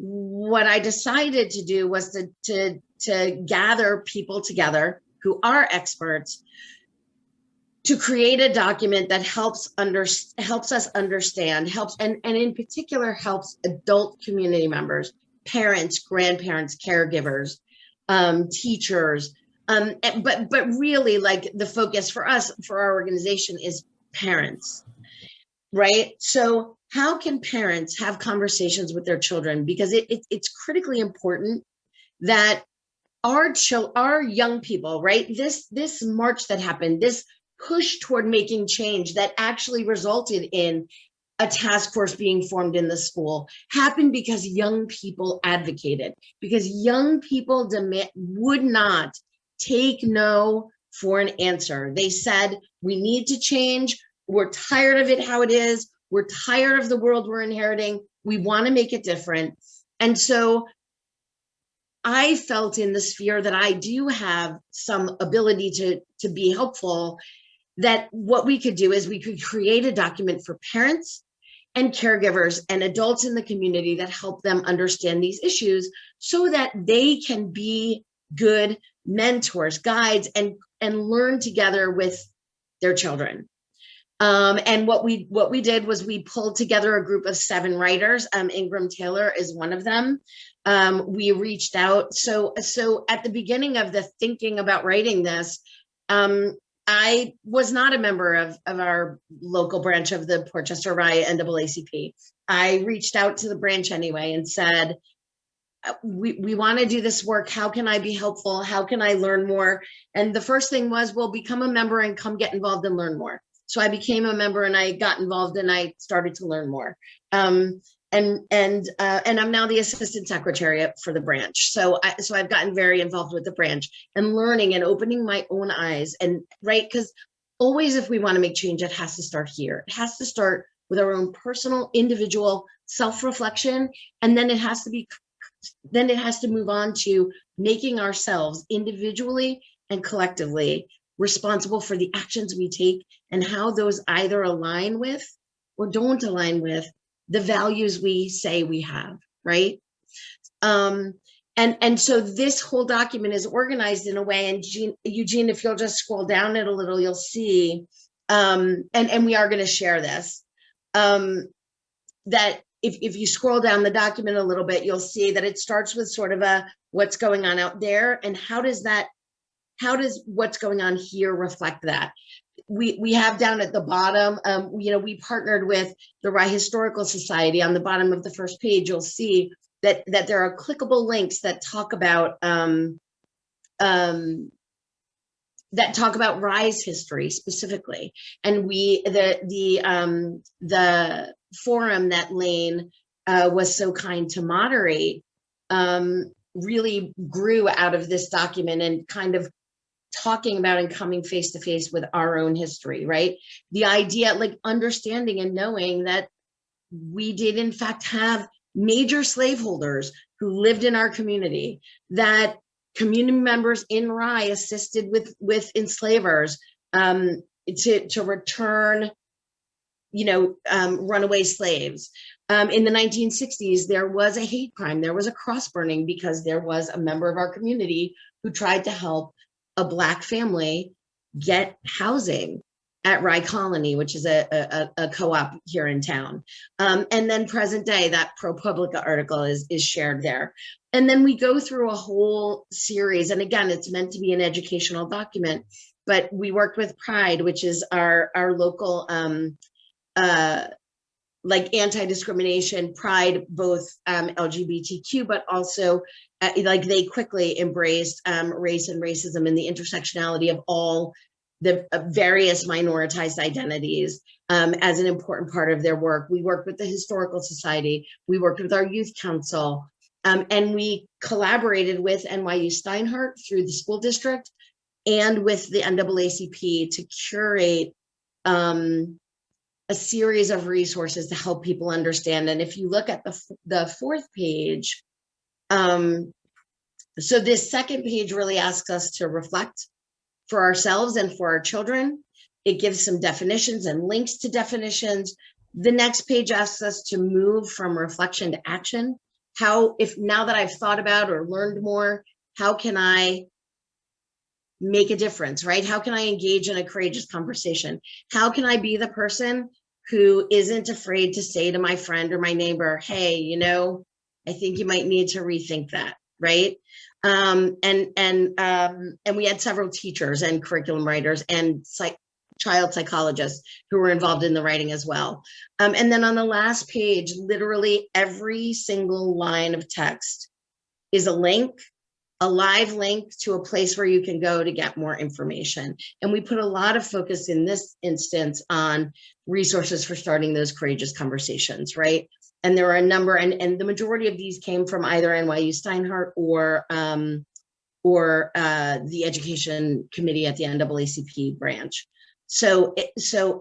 what I decided to do was to gather people together who are experts to create a document that helps us understand, and in particular helps adult community members, parents, grandparents, caregivers, teachers, but really, like, the focus for us, for our organization, is parents, right? So how can parents have conversations with their children? Because it's critically important that our young people, right? This march that happened, this push toward making change that actually resulted in a task force being formed in the school, happened because young people advocated, because young people would not take no for an answer. They said, we need to change. We're tired of it how it is. We're tired of the world we're inheriting. We want to make it different. And so I felt, in the sphere that I do have some ability to be helpful, that what we could do is we could create a document for parents and caregivers and adults in the community that help them understand these issues, so that they can be good mentors, guides, and learn together with their children. And what we did was we pulled together a group of 7 writers. Ingram Taylor is one of them. We reached out. So at the beginning of the thinking about writing this, I was not a member of our local branch of the Portchester Rye NAACP. I reached out to the branch anyway and said, we want to do this work. How can I be helpful? How can I learn more? And the first thing was, well, become a member and come get involved and learn more. So I became a member and I got involved and I started to learn more. And I'm now the assistant secretary for the branch. So I've gotten very involved with the branch and learning and opening my own eyes. And right, because always, if we want to make change, it has to start here. It has to start with our own personal, individual self-reflection, and then it has to move on to making ourselves individually and collectively responsible for the actions we take and how those either align with or don't align with the values we say we have, right? And And so this whole document is organized in a way, and Eugene, if you'll just scroll down it a little, you'll see, and we are going to share this, that if you scroll down the document a little bit, you'll see that it starts with sort of a what's going on out there, and how does what's going on here reflect that? We have down at the bottom, we partnered with the Rye Historical Society. On the bottom of the first page, you'll see that there are clickable links that talk about Rye's history specifically. And the forum that Lane was so kind to moderate really grew out of this document and kind of talking about and coming face to face with our own history, right? The idea, like understanding and knowing that we did in fact have major slaveholders who lived in our community, that community members in Rye assisted with enslavers to return, runaway slaves. In the 1960s, there was a hate crime. There was a cross burning because there was a member of our community who tried to help a Black family get housing at Rye Colony, which is a co-op here in town. And then present day, that ProPublica article is shared there. And then we go through a whole series. And again, it's meant to be an educational document, but we worked with Pride, which is our local anti-discrimination Pride, both LGBTQ, but also they quickly embraced race and racism and the intersectionality of all the various minoritized identities as an important part of their work. We worked with the Historical Society, we worked with our youth council, and we collaborated with NYU Steinhardt through the school district and with the NAACP to curate a series of resources to help people understand. And if you look at the fourth page, so this second page really asks us to reflect for ourselves and for our children. It gives some definitions and links to definitions. The next page asks us to move from reflection to action. Now that I've thought about or learned more, how can I make a difference, right? How can I engage in a courageous conversation? How can I be the person who isn't afraid to say to my friend or my neighbor, hey, I think you might need to rethink that, right? And we had several teachers and curriculum writers and child psychologists who were involved in the writing as well. And then on the last page, literally every single line of text is a link, a live link to a place where you can go to get more information. And we put a lot of focus in this instance on resources for starting those courageous conversations, right? And there are a number, and the majority of these came from either NYU Steinhardt or the education committee at the NAACP branch. So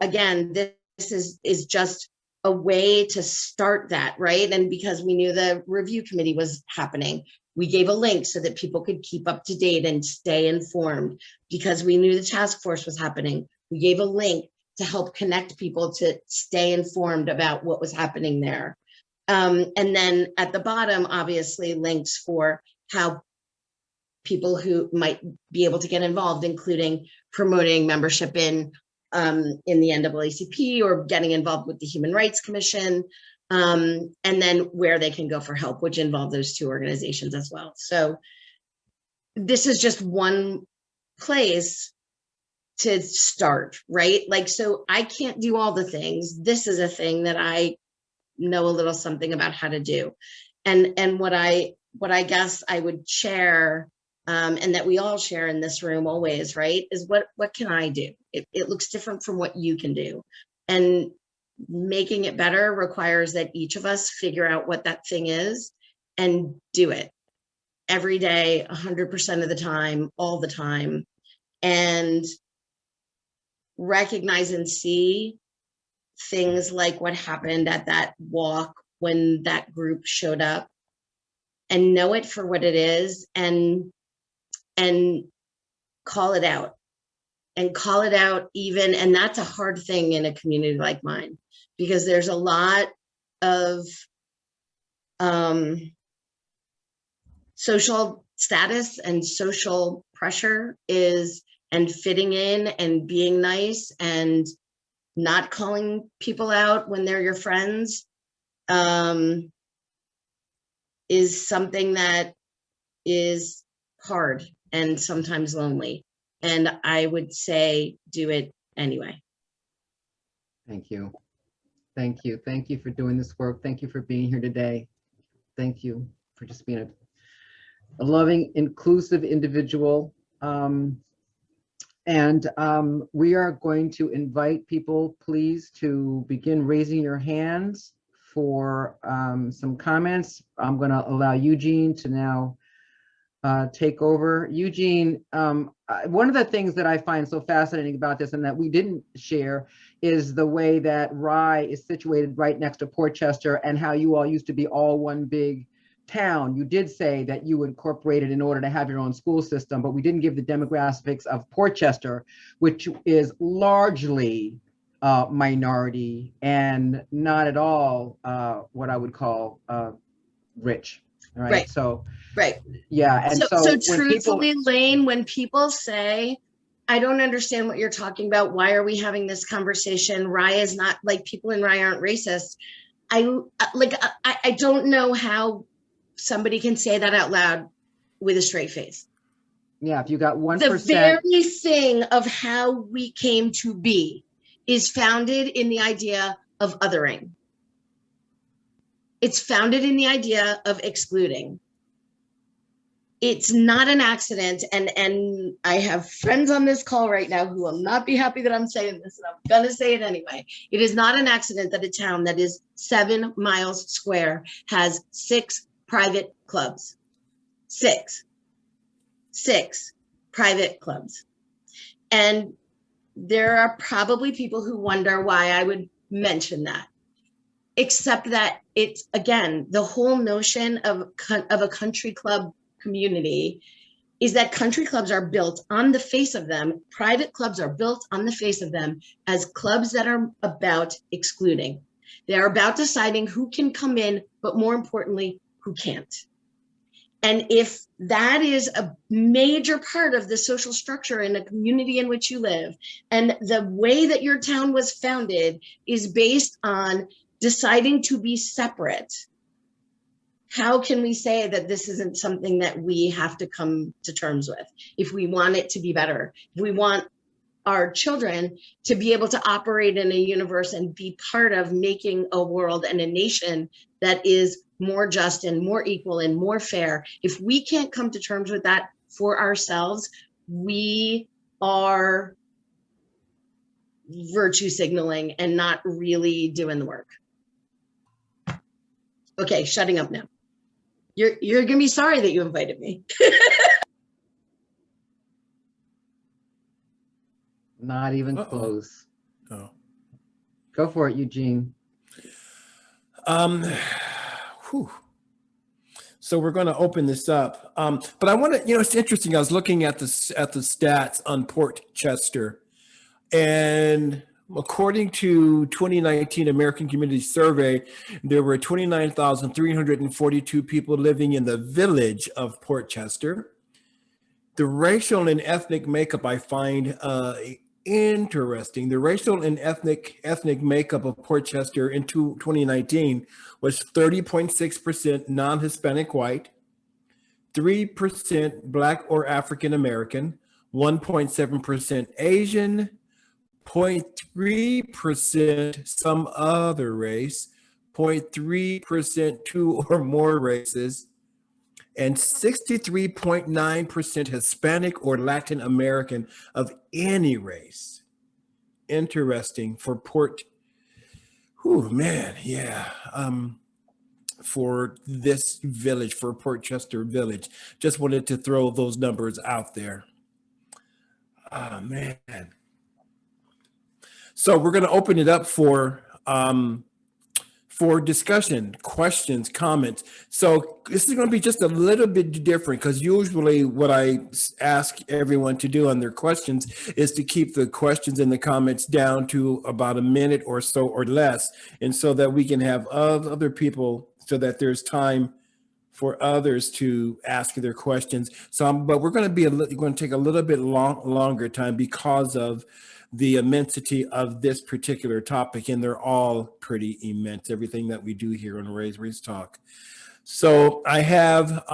again, this is just a way to start that, right? And because we knew the review committee was happening, we gave a link so that people could keep up to date and stay informed. Because we knew the task force was happening, we gave a link to help connect people to stay informed about what was happening there. And then at the bottom, obviously, links for how people who might be able to get involved, including promoting membership in the NAACP or getting involved with the Human Rights Commission, and then where they can go for help, which involve those two organizations as well. So this is just one place to start, right? So I can't do all the things. This is a thing that I know a little something about how to do. And what I guess I would share, and that we all share in this room always, right, is what can I do? It looks different from what you can do. And making it better requires that each of us figure out what that thing is and do it every day, 100% of the time, all the time, and recognize and see things like what happened at that walk when that group showed up, and know it for what it is, and call it out, even, and that's a hard thing in a community like mine, because there's a lot of social status and social pressure is, and fitting in and being nice and not calling people out when they're your friends, is something that is hard and sometimes lonely. And I would say do it anyway. Thank you. Thank you. Thank you for doing this work. Thank you for being here today. Thank you for just being a loving, inclusive individual. We are going to invite people, please, to begin raising your hands for some comments. I'm going to allow Eugene to now take over. Eugene, one of the things that I find so fascinating about this and that we didn't share is the way that Rye is situated right next to Portchester and how you all used to be all one big town. You did say that you incorporated in order to have your own school system, but we didn't give the demographics of Portchester, which is largely minority and not at all what I would call rich. Right. Right. So, right. Yeah. And so truthfully, Lane, when people say, I don't understand what you're talking about, why are we having this conversation? Rye is not, like, people in Rye aren't racist. I don't know how somebody can say that out loud with a straight face. Yeah, if you got 1%. The very thing of how we came to be is founded in the idea of othering. It's founded in the idea of excluding. It's not an accident, and I have friends on this call right now who will not be happy that I'm saying this, and I'm gonna say it anyway. It is not an accident that a town that is 7 miles square has 6 private clubs. 6 private clubs. And there are probably people who wonder why I would mention that. Except that it's, again, the whole notion of a country club community is that country clubs are built on the face of them. Private clubs are built on the face of them as clubs that are about excluding. They're about deciding who can come in, but more importantly, who can't. And if that is a major part of the social structure in the community in which you live, and the way that your town was founded is based on deciding to be separate, how can we say that this isn't something that we have to come to terms with if we want it to be better? If we want our children to be able to operate in a universe and be part of making a world and a nation that is more just and more equal and more fair, if we can't come to terms with that for ourselves, we are virtue signaling and not really doing the work. Okay, shutting up now. You're gonna be sorry that you invited me. Not even close. Oh. Go for it, Eugene. So we're going to open this up, but I want to, it's interesting. I was looking at the stats on Portchester, and according to 2019 American Community Survey, there were 29,342 people living in the village of Portchester. The racial and ethnic makeup I find interesting. The racial and ethnic makeup of Portchester in 2019 was 30.6% non-Hispanic white, 3% Black or African American, 1.7% Asian, 0.3% some other race, 0.3% 2 or more races, and 63.9% Hispanic or Latin American of any race. Interesting for for this village, for Portchester Village. Just wanted to throw those numbers out there. Oh, man. So we're going to open it up for discussion, questions, comments. So this is going to be just a little bit different, because usually what I ask everyone to do on their questions is to keep the questions and the comments down to about a minute or so or less, and so that we can have other people, so that there's time for others to ask their questions. But we're going to take a little bit longer time because of the immensity of this particular topic, and they're all pretty immense, everything that we do here on Raise Talk. So I have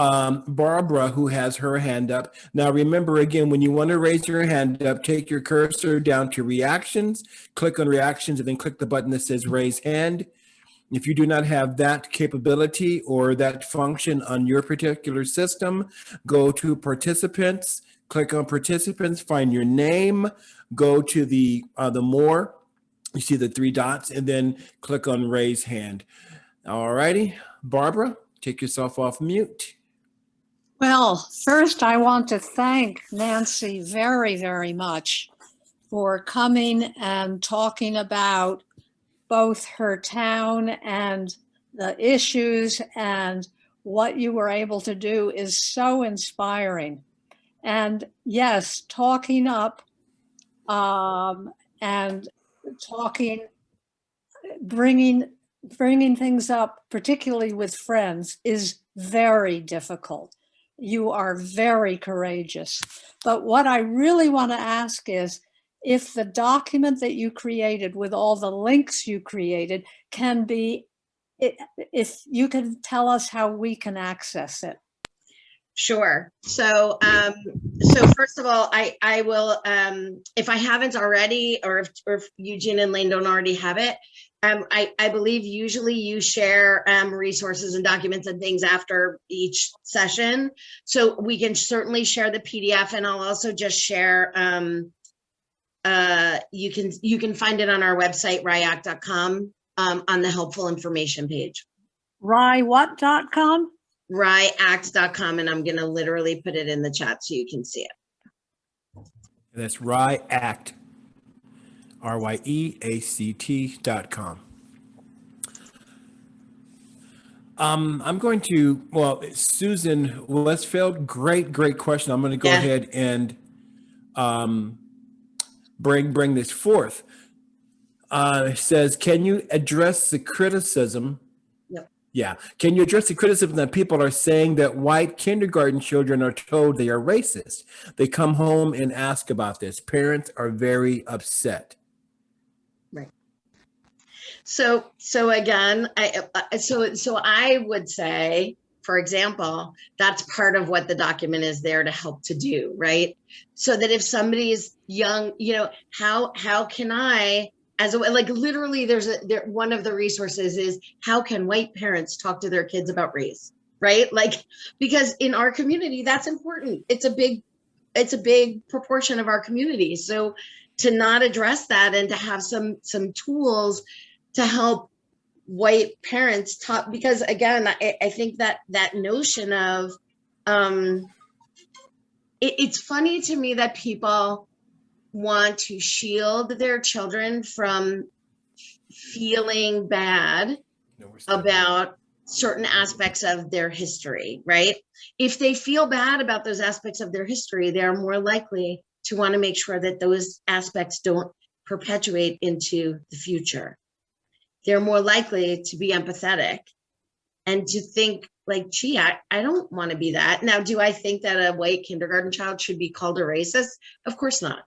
Barbara, who has her hand up. Now, remember, again, when you want to raise your hand up, take your cursor down to reactions, click on reactions, and then click the button that says raise hand. If you do not have that capability or that function on your particular system, go to participants, click on participants, find your name, go to the more, you see the 3 dots, and then click on raise hand. All righty, Barbara, take yourself off mute. Well, first I want to thank Nancy very, very much for coming and talking about both her town and the issues, and what you were able to do is so inspiring. And yes, talking up and talking, bringing things up, particularly with friends, is very difficult. You are very courageous. But what I really want to ask is, if the document that you created with all the links you created can be, if you can tell us how we can access it. Sure. So first of all, I will, if I haven't already, or if Eugene and Lane don't already have it, I believe usually you share resources and documents and things after each session. So we can certainly share the PDF, and I'll also just share, you can find it on our website, ryeact.com, on the helpful information page. Rye.com? Ryeact.com, and I'm going to literally put it in the chat so you can see it. That's Ryeact, RYEACT.com. I'm going to, Susan Westfield, great question. I'm going to go ahead and bring this forth. It says, can you address the criticism? Yep. Yeah. Can you address the criticism that people are saying that white kindergarten children are told they are racist? They come home and ask about this. Parents are very upset. Right. So again, I would say, for example, that's part of what the document is there to help to do, right? So that if somebody is young, how can I, literally one of the resources is, how can white parents talk to their kids about race, right? Because in our community, that's important. It's a big proportion of our community. So to not address that and to have some tools to help white parents talk, because again, I think that notion of, it's funny to me that people want to shield their children from feeling bad about certain aspects of their history, right? If they feel bad about those aspects of their history, they're more likely to want to make sure that those aspects don't perpetuate into the future. They're more likely to be empathetic and to think like, gee, I don't want to be that. Now, do I think that a white kindergarten child should be called a racist? Of course not.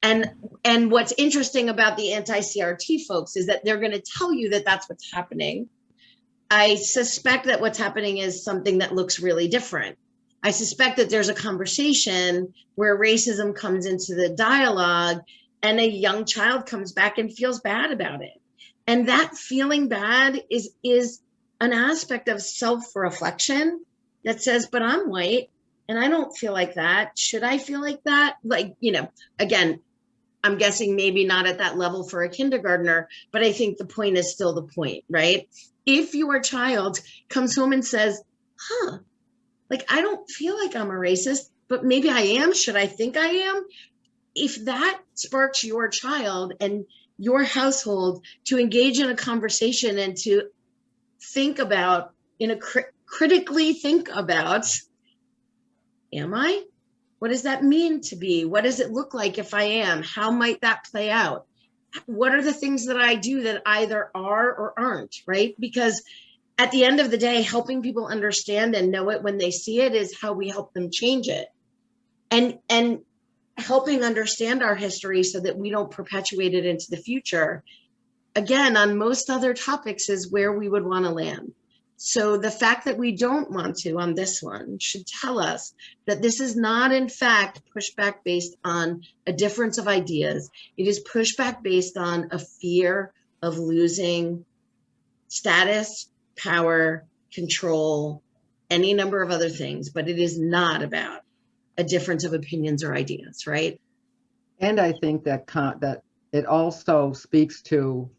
And what's interesting about the anti-CRT folks is that they're going to tell you that that's what's happening. I suspect that what's happening is something that looks really different. I suspect that there's a conversation where racism comes into the dialogue and a young child comes back and feels bad about it. And that feeling bad is an aspect of self-reflection that says, but I'm white and I don't feel like that. Should I feel like that? Again, I'm guessing maybe not at that level for a kindergartner, but I think the point is still the point, right? If your child comes home and says, I don't feel like I'm a racist, but maybe I am. Should I think I am? If that sparks your child and your household to engage in a conversation and to think about, critically think about, am I? What does that mean to be? What does it look like if I am? How might that play out? What are the things that I do that either are or aren't, right? Because at the end of the day, helping people understand and know it when they see it is how we help them change it. And helping understand our history so that we don't perpetuate it into the future, again, on most other topics, is where we would want to land. So the fact that we don't want to on this one should tell us that this is not, in fact, pushback based on a difference of ideas. It is pushback based on a fear of losing status, power, control, any number of other things, but it is not about a difference of opinions or ideas, right? And I think that that it also speaks to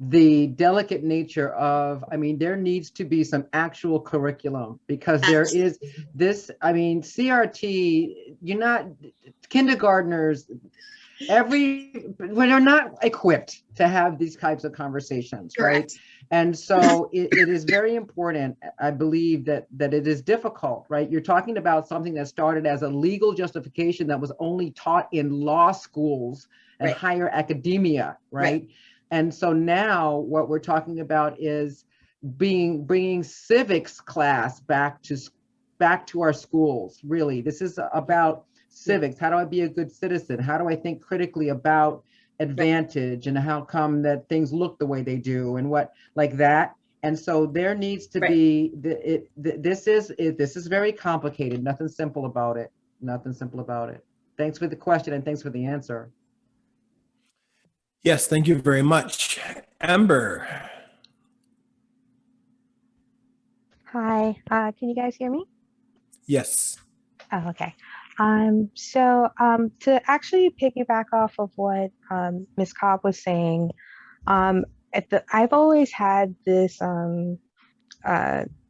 the delicate nature of, I mean, there needs to be some actual curriculum, because there is this, I mean, CRT, you're not, kindergartners, when they're not equipped to have these types of conversations, Correct. right? And so it is very important, I believe, that it is difficult, right? You're talking about something that started as a legal justification that was only taught in law schools and Right. higher academia, right? And so now what we're talking about is bringing civics class back to our schools. Really, this is about civics. How do I be a good citizen? How do I think critically about advantage and how come that things look the way they do and what like that? And so there needs to be this is very complicated. Nothing simple about it. Nothing simple about it. Thanks for the question and thanks for the answer. Yes, thank you very much. Amber. Hi, can you guys hear me? Yes. Oh, okay. To actually piggyback off of what Ms. Cobb was saying, I've always had this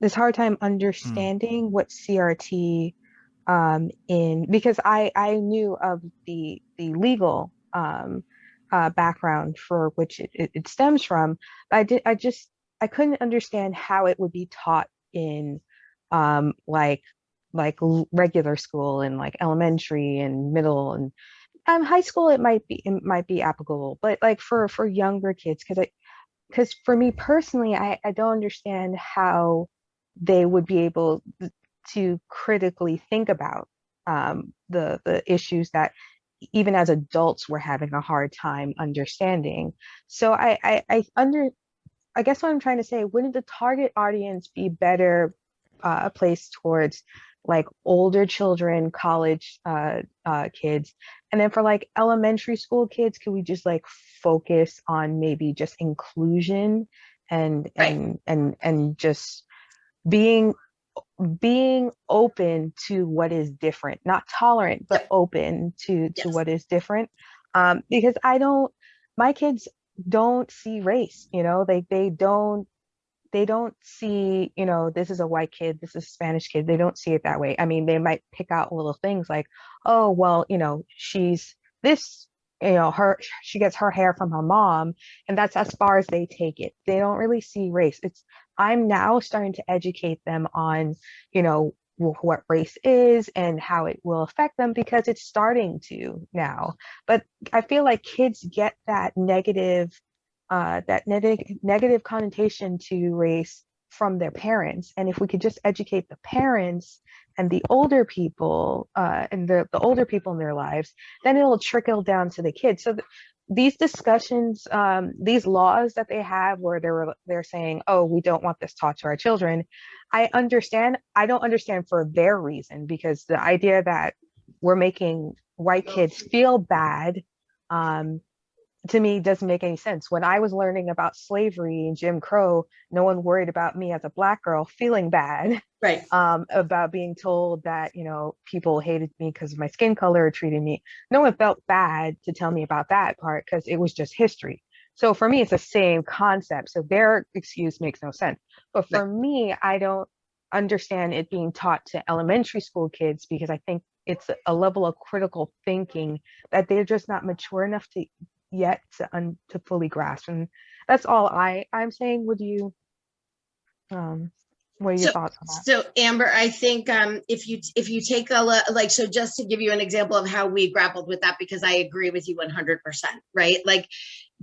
this hard time understanding what CRT because I knew of the legal background for which it stems from. I couldn't understand how it would be taught in regular school and like elementary and middle and high school. It might be applicable, but like for younger kids, because for me personally, I don't understand how they would be able to critically think about the issues that even as adults we're having a hard time understanding. So I guess what I'm trying to say, wouldn't the target audience be better placed towards like older children, college kids, and then for like elementary school kids, could we just like focus on maybe just inclusion and just being open to what is different, not tolerant, but open to what is different. Because my kids don't see race, they don't see, this is a white kid, this is a Spanish kid. They don't see it that way. I mean, they might pick out little things like, oh, well, she's this, she gets her hair from her mom, and that's as far as they take it. They don't really see race. I'm now starting to educate them on, what race is and how it will affect them, because it's starting to now. But I feel like kids get that negative connotation to race from their parents. And if we could just educate the parents and the older people and the older people in their lives, then it'll trickle down to the kids. So these discussions, these laws that they have where they're saying, oh, we don't want this taught to our children. I don't understand for their reason, because the idea that we're making white kids feel bad, to me doesn't make any sense. When I was learning about slavery and Jim Crow, no one worried about me as a Black girl feeling bad, right? About being told that, people hated me because of my skin color or treated me. No one felt bad to tell me about that part, because it was just history. So for me, it's the same concept. So their excuse makes no sense. But for me, I don't understand it being taught to elementary school kids, because I think it's a level of critical thinking that they're just not mature enough to yet to fully grasp. And that's all I'm saying. Would you what are your thoughts on that? So Amber, I think if you take so just to give you an example of how we grappled with that, because I agree with you 100%, right? Like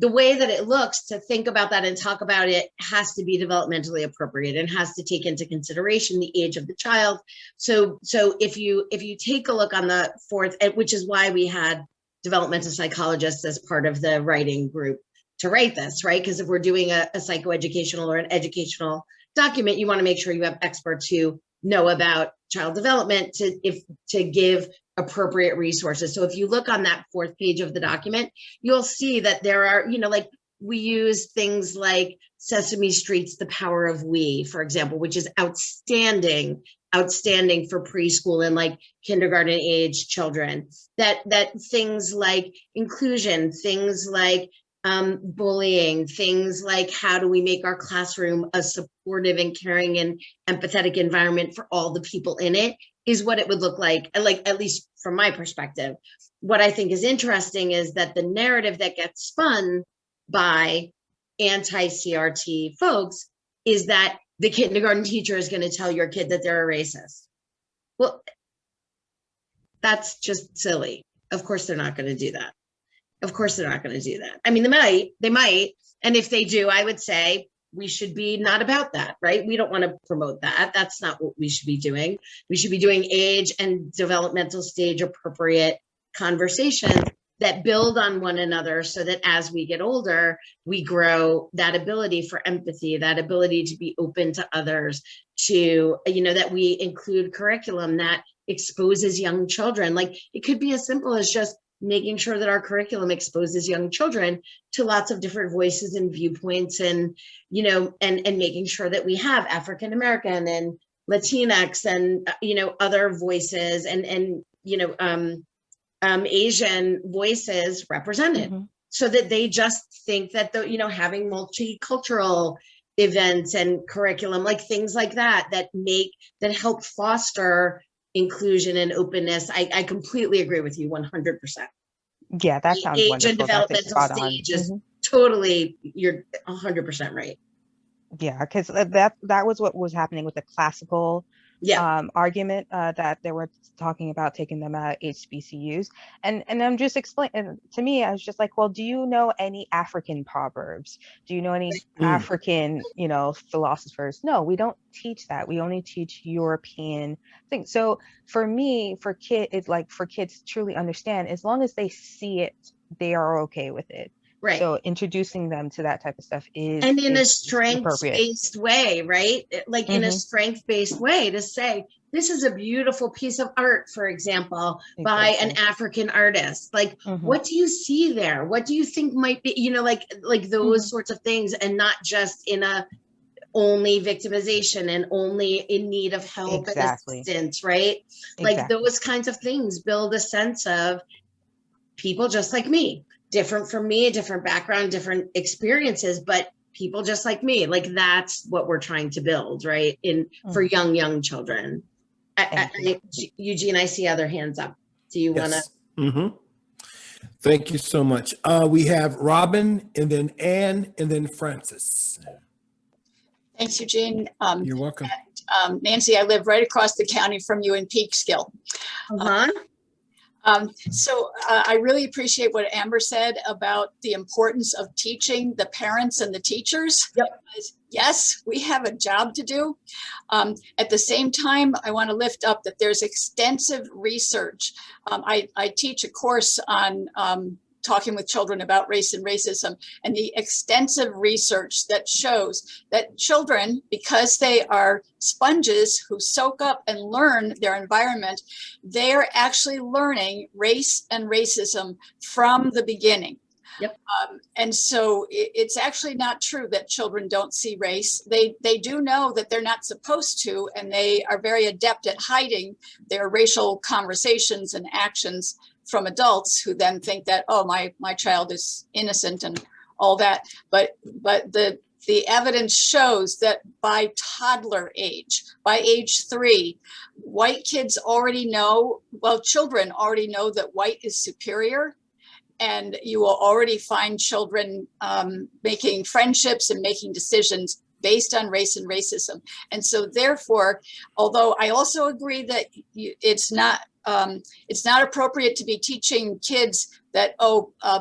the way that it looks, to think about that and talk about it, has to be developmentally appropriate and has to take into consideration the age of the child. So if you take a look on the fourth, which is why we had developmental psychologists as part of the writing group to write this, right? Because if we're doing a psychoeducational or an educational document, you want to make sure you have experts who know about child development to give appropriate resources. So if you look on that fourth page of the document, you'll see that there are, like we use things like Sesame Street's The Power of We, for example, which is outstanding for preschool and like kindergarten age children. That things like inclusion, things like bullying, things like how do we make our classroom a supportive and caring and empathetic environment for all the people in it, is what it would look like at least from my perspective. What I think is interesting is that the narrative that gets spun by anti-CRT folks is that the kindergarten teacher is going to tell your kid that they're a racist. Well, that's just silly. Of course they're not going to do that. Of course they're not going to do that. I mean, they might. And if they do, I would say we should be not about that, right? We don't want to promote that. That's not what we should be doing. We should be doing age and developmental stage appropriate conversations that build on one another so that as we get older, we grow that ability for empathy, that ability to be open to others, to, that we include curriculum that exposes young children. Like it could be as simple as just making sure that our curriculum exposes young children to lots of different voices and viewpoints, and, and making sure that we have African American and Latinx and, other voices and Asian voices represented, so that they just think that having multicultural events and curriculum, like things like that help foster inclusion and openness. I completely agree with you 100%. Yeah, that sounds age wonderful. and developmental stage is totally, you're 100% right. Yeah, because that was what was happening with the classical argument that they were talking about taking them at HBCUs, and I'm just explaining. To me, I was just like, well, do you know any African proverbs? Do you know any African, philosophers? No, we don't teach that. We only teach European things. So for me, for kids to truly understand, as long as they see it, they are okay with it. Right. So introducing them to that type of stuff is a strength-based way, right? Like in a strength-based way to say, this is a beautiful piece of art, for example, by an African artist. Like, what do you see there? What do you think might be, like those sorts of things, and not just in a only victimization and only in need of help and assistance, right? Like those kinds of things build a sense of people just like me. Different from me, a different background, different experiences, but people just like me. Like that's what we're trying to build, right? For young children. Eugene, I see other hands up. Do you want to? Thank you so much. We have Robin, and then Anne, and then Francis. Thanks, Eugene. You're welcome. And, Nancy, I live right across the county from you in Peekskill. So I really appreciate what Amber said about the importance of teaching the parents and the teachers. Yes, we have a job to do. At the same time, I want to lift up that there's extensive research. I teach a course on talking with children about race and racism, and the extensive research that shows that children, because they are sponges who soak up and learn their environment, they're actually learning race and racism from the beginning. And so it's actually not true that children don't see race. They do know that they're not supposed to, and they are very adept at hiding their racial conversations and actions from adults who then think that, oh, my child is innocent and all that. But the evidence shows that by toddler age, by age 3, white kids already know, children already know that white is superior. And you will already find children making friendships and making decisions based on race and racism. And so therefore, although I also agree that it's not it's not appropriate to be teaching kids that,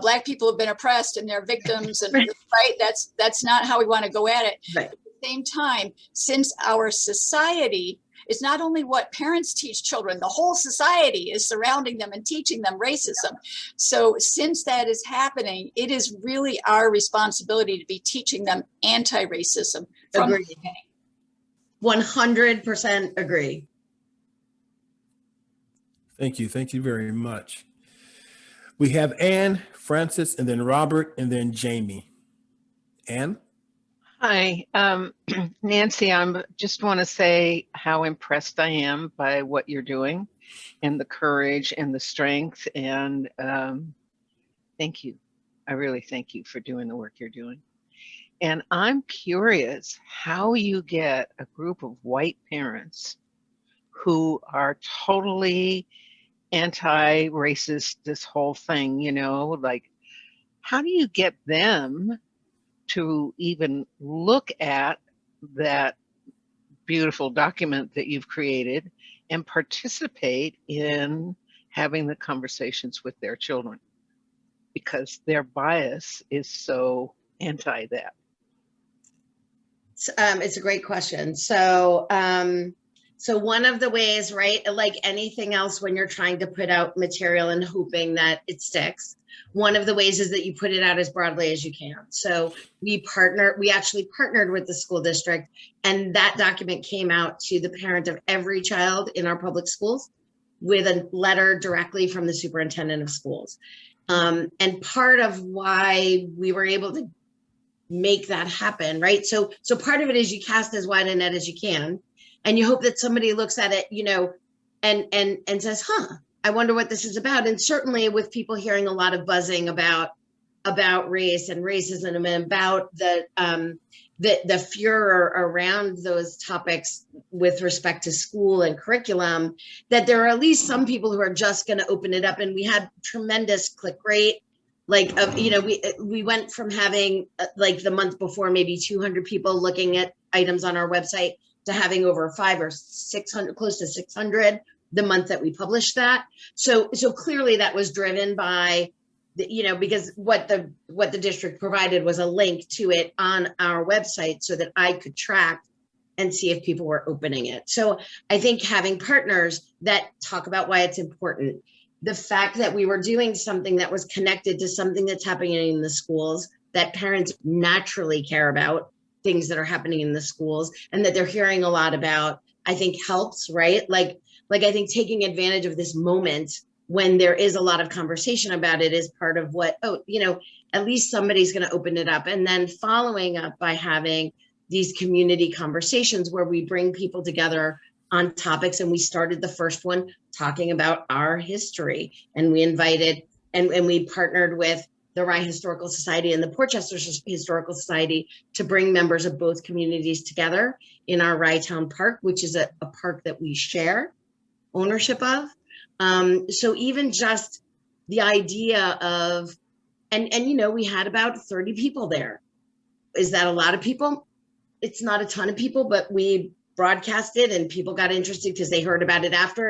Black people have been oppressed and they're victims, and right, that's not how we want to go at it. Right. At the same time, since our society is not only what parents teach children, the whole society is surrounding them and teaching them racism. So since that is happening, it is really our responsibility to be teaching them anti-racism from the beginning. 100% agree. Thank you. Thank you very much. We have Anne, Francis, and then Robert, and then Jamie. Anne? Hi, Nancy, I just want to say how impressed I am by what you're doing and the courage and the strength. And thank you. I really thank you for doing the work you're doing. And I'm curious how you get a group of white parents who are totally anti-racist, this whole thing, you know, like, how do you get them to even look at that beautiful document that you've created and participate in having the conversations with their children? Because their bias is so anti that. It's a great question. So one of the ways, right, like anything else, when you're trying to put out material and hoping that it sticks, one of the ways is that you put it out as broadly as you can. So we actually partnered with the school district, and that document came out to the parent of every child in our public schools with a letter directly from the superintendent of schools. And part of why we were able to make that happen, right? So part of it is you cast as wide a net as you can, and you hope that somebody looks at it, you know, and says, I wonder what this is about. And certainly with people hearing a lot of buzzing about race and racism and about the furor around those topics with respect to school and curriculum, that there are at least some people who are just going to open it up. And we had tremendous click rate. Like, you know, we went from having like the month before maybe 200 people looking at items on our website to having over 500 or 600, close to 600 the month that we published that. So clearly that was driven by, you know, because what the district provided was a link to it on our website so that I could track and see if people were opening it. So I think having partners that talk about why it's important, the fact that we were doing something that was connected to something that's happening in the schools that parents naturally care about, things that are happening in the schools, and that they're hearing a lot about, I think helps, right? Like I think taking advantage of this moment when there is a lot of conversation about it is part of what, you know, at least somebody's going to open it up. And then following up by having these community conversations where we bring people together on topics. And we started the first one talking about our history, and we invited and we partnered with the Rye Historical Society and the Portchester Historical Society to bring members of both communities together in our Rye Town Park, which is a park that we share ownership of. So even just the idea of, and you know, we had about 30 people there. Is that a lot of people? It's not a ton of people, but we broadcasted and people got interested because they heard about it after,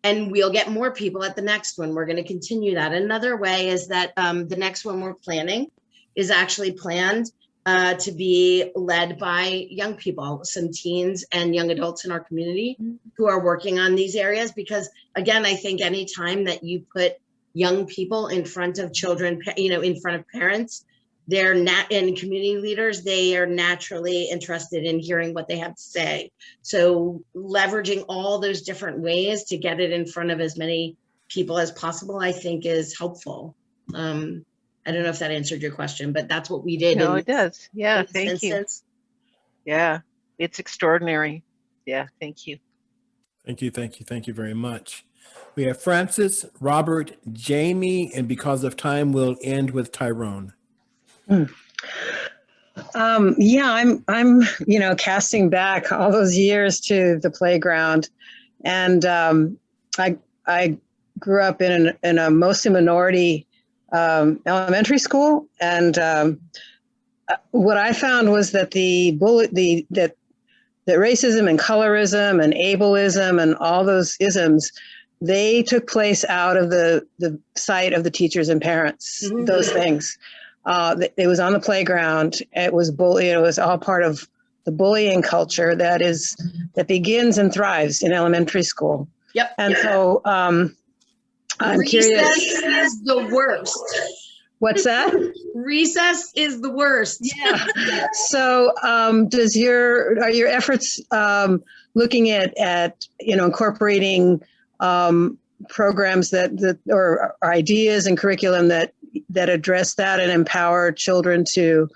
and we'll get more people at the next one. We're going to continue that. Another way is that the next one we're planning is actually planned to be led by young people, some teens and young adults in our community who are working on these areas. Because again, I think any time that you put young people in front of children, you know, in front of parents, they're and community leaders, they are naturally interested in hearing what they have to say. So leveraging all those different ways to get it in front of as many people as possible, I think is helpful. I don't know if that answered your question, but that's what we did. No, it does. Yeah, thank instance. You. Yeah, it's extraordinary. Yeah, thank you. Thank you. Thank you. Thank you very much. We have Francis, Robert, Jamie, and because of time, we'll end with Tyrone. Yeah, I'm, you know, casting back all those years to the playground, and I grew up in a mostly minority elementary school, and what I found was that that racism and colorism and ableism and all those isms they took place out of the sight of the teachers and parents. Mhm. Those things. It was on the playground. It was It was all part of the bullying culture that begins and thrives in elementary school. Yep. And so I'm Recess curious. is the worst. What's that? Recess is the worst. Yeah. So are your efforts looking at incorporating programs or ideas and curriculum that address that and empower children to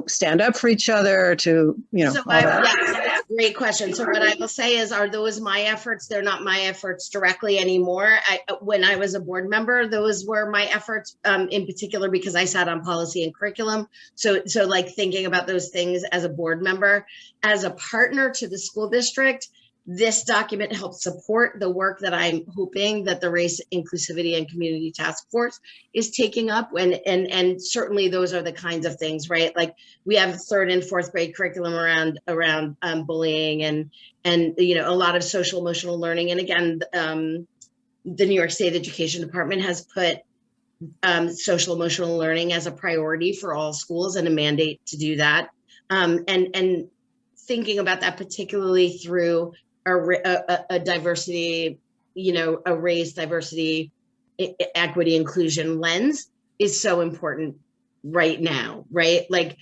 stand up for each other, to So that's a great question. So what I will say is, are those my efforts? They're not my efforts directly anymore. When I was a board member, those were my efforts, in particular because I sat on policy and curriculum. So like thinking about those things as a board member, as a partner to the school district, this document helps support the work that I'm hoping that the Race, Inclusivity, and Community Task Force is taking up. And certainly those are the kinds of things, right? Like we have 3rd and 4th grade curriculum around bullying and a lot of social emotional learning. And again, the New York State Education Department has put social emotional learning as a priority for all schools and a mandate to do that. And thinking about that particularly through a diversity, a race, diversity, equity, inclusion lens is so important right now, right? Like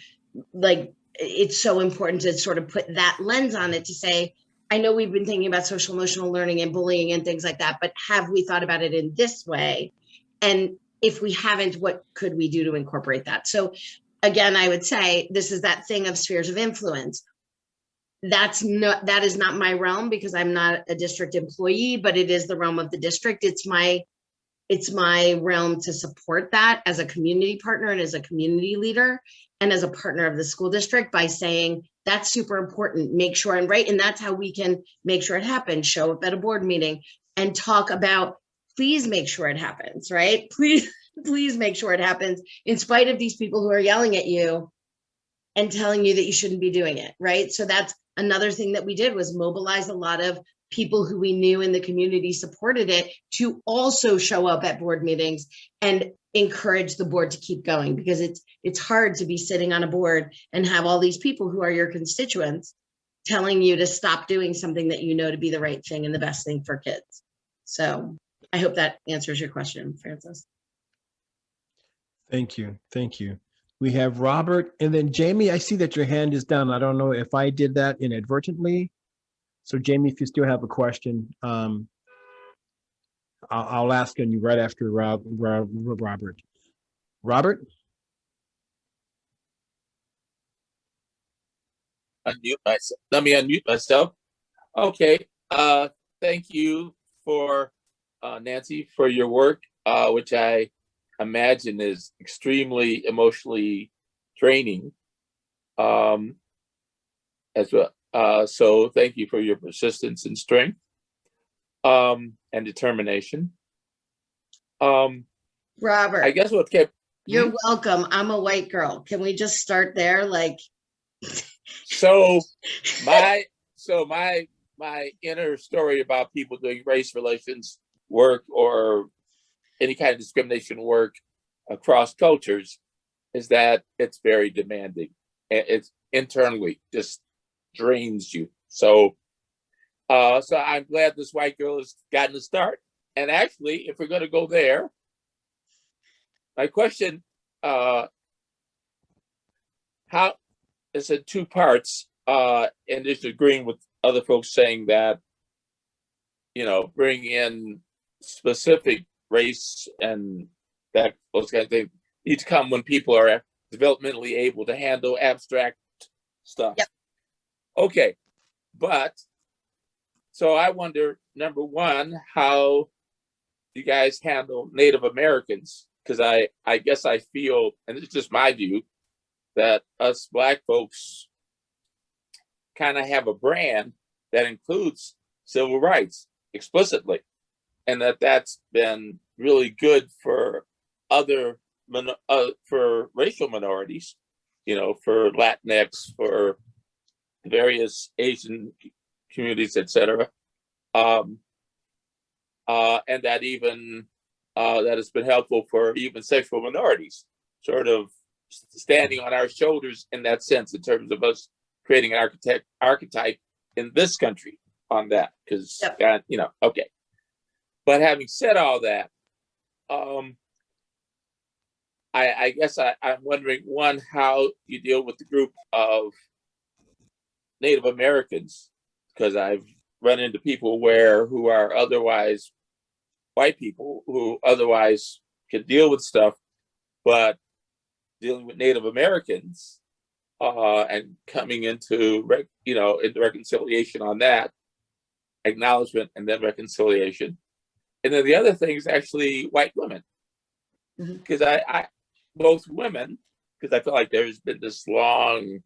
it's so important to sort of put that lens on it to say, I know we've been thinking about social emotional learning and bullying and things like that, but have we thought about it in this way? And if we haven't, what could we do to incorporate that? So again, I would say this is that thing of spheres of influence. That is not my realm because I'm not a district employee, but it is the realm of the district. It's my realm to support that as a community partner and as a community leader and as a partner of the school district by saying that's super important, make sure and right. And that's how we can make sure it happens, show up at a board meeting and talk about, please make sure it happens, right? Please make sure it happens in spite of these people who are yelling at you and telling you that you shouldn't be doing it, right? So that's another thing that we did was mobilize a lot of people who we knew in the community supported it to also show up at board meetings and encourage the board to keep going because it's hard to be sitting on a board and have all these people who are your constituents telling you to stop doing something that you know to be the right thing and the best thing for kids. So I hope that answers your question, Francis. Thank you. Thank you. We have Robert and then Jamie. I see that your hand is down. I don't know if I did that inadvertently. So Jamie, if you still have a question, I'll ask on you right after Robert. Robert? Unmute myself. Let me unmute myself. Okay. Thank you for Nancy for your work, which I imagine is extremely emotionally draining as well. So thank you for your persistence and strength and determination. Robert, I guess what kept you're welcome. I'm a white girl. Can we just start there? Like, so my inner story about people doing race relations work or any kind of discrimination work across cultures is that it's very demanding. It's internally just drains you. So I'm glad this white girl has gotten a start. And actually, if we're going to go there, my question, how is in 2 parts, and just agreeing with other folks saying that, bring in specific race and that those kind of things need to come when people are developmentally able to handle abstract stuff. Yep. Okay, but so I wonder, number one, how you guys handle Native Americans, because I guess I feel, and it's just my view, that us Black folks kind of have a brand that includes civil rights explicitly, and that's been really good for other for racial minorities, for Latinx, for various Asian communities, etc. and that even that has been helpful for even sexual minorities, sort of standing on our shoulders in that sense, in terms of us creating an archetype in this country on that, because you know, okay. But having said all that, I guess I'm wondering, one, how you deal with the group of Native Americans, because I've run into people who are otherwise white people who otherwise can deal with stuff, but dealing with Native Americans and coming into into reconciliation on that, acknowledgement and then reconciliation. And then the other thing is actually white women, because I both women, because I feel like there's been this long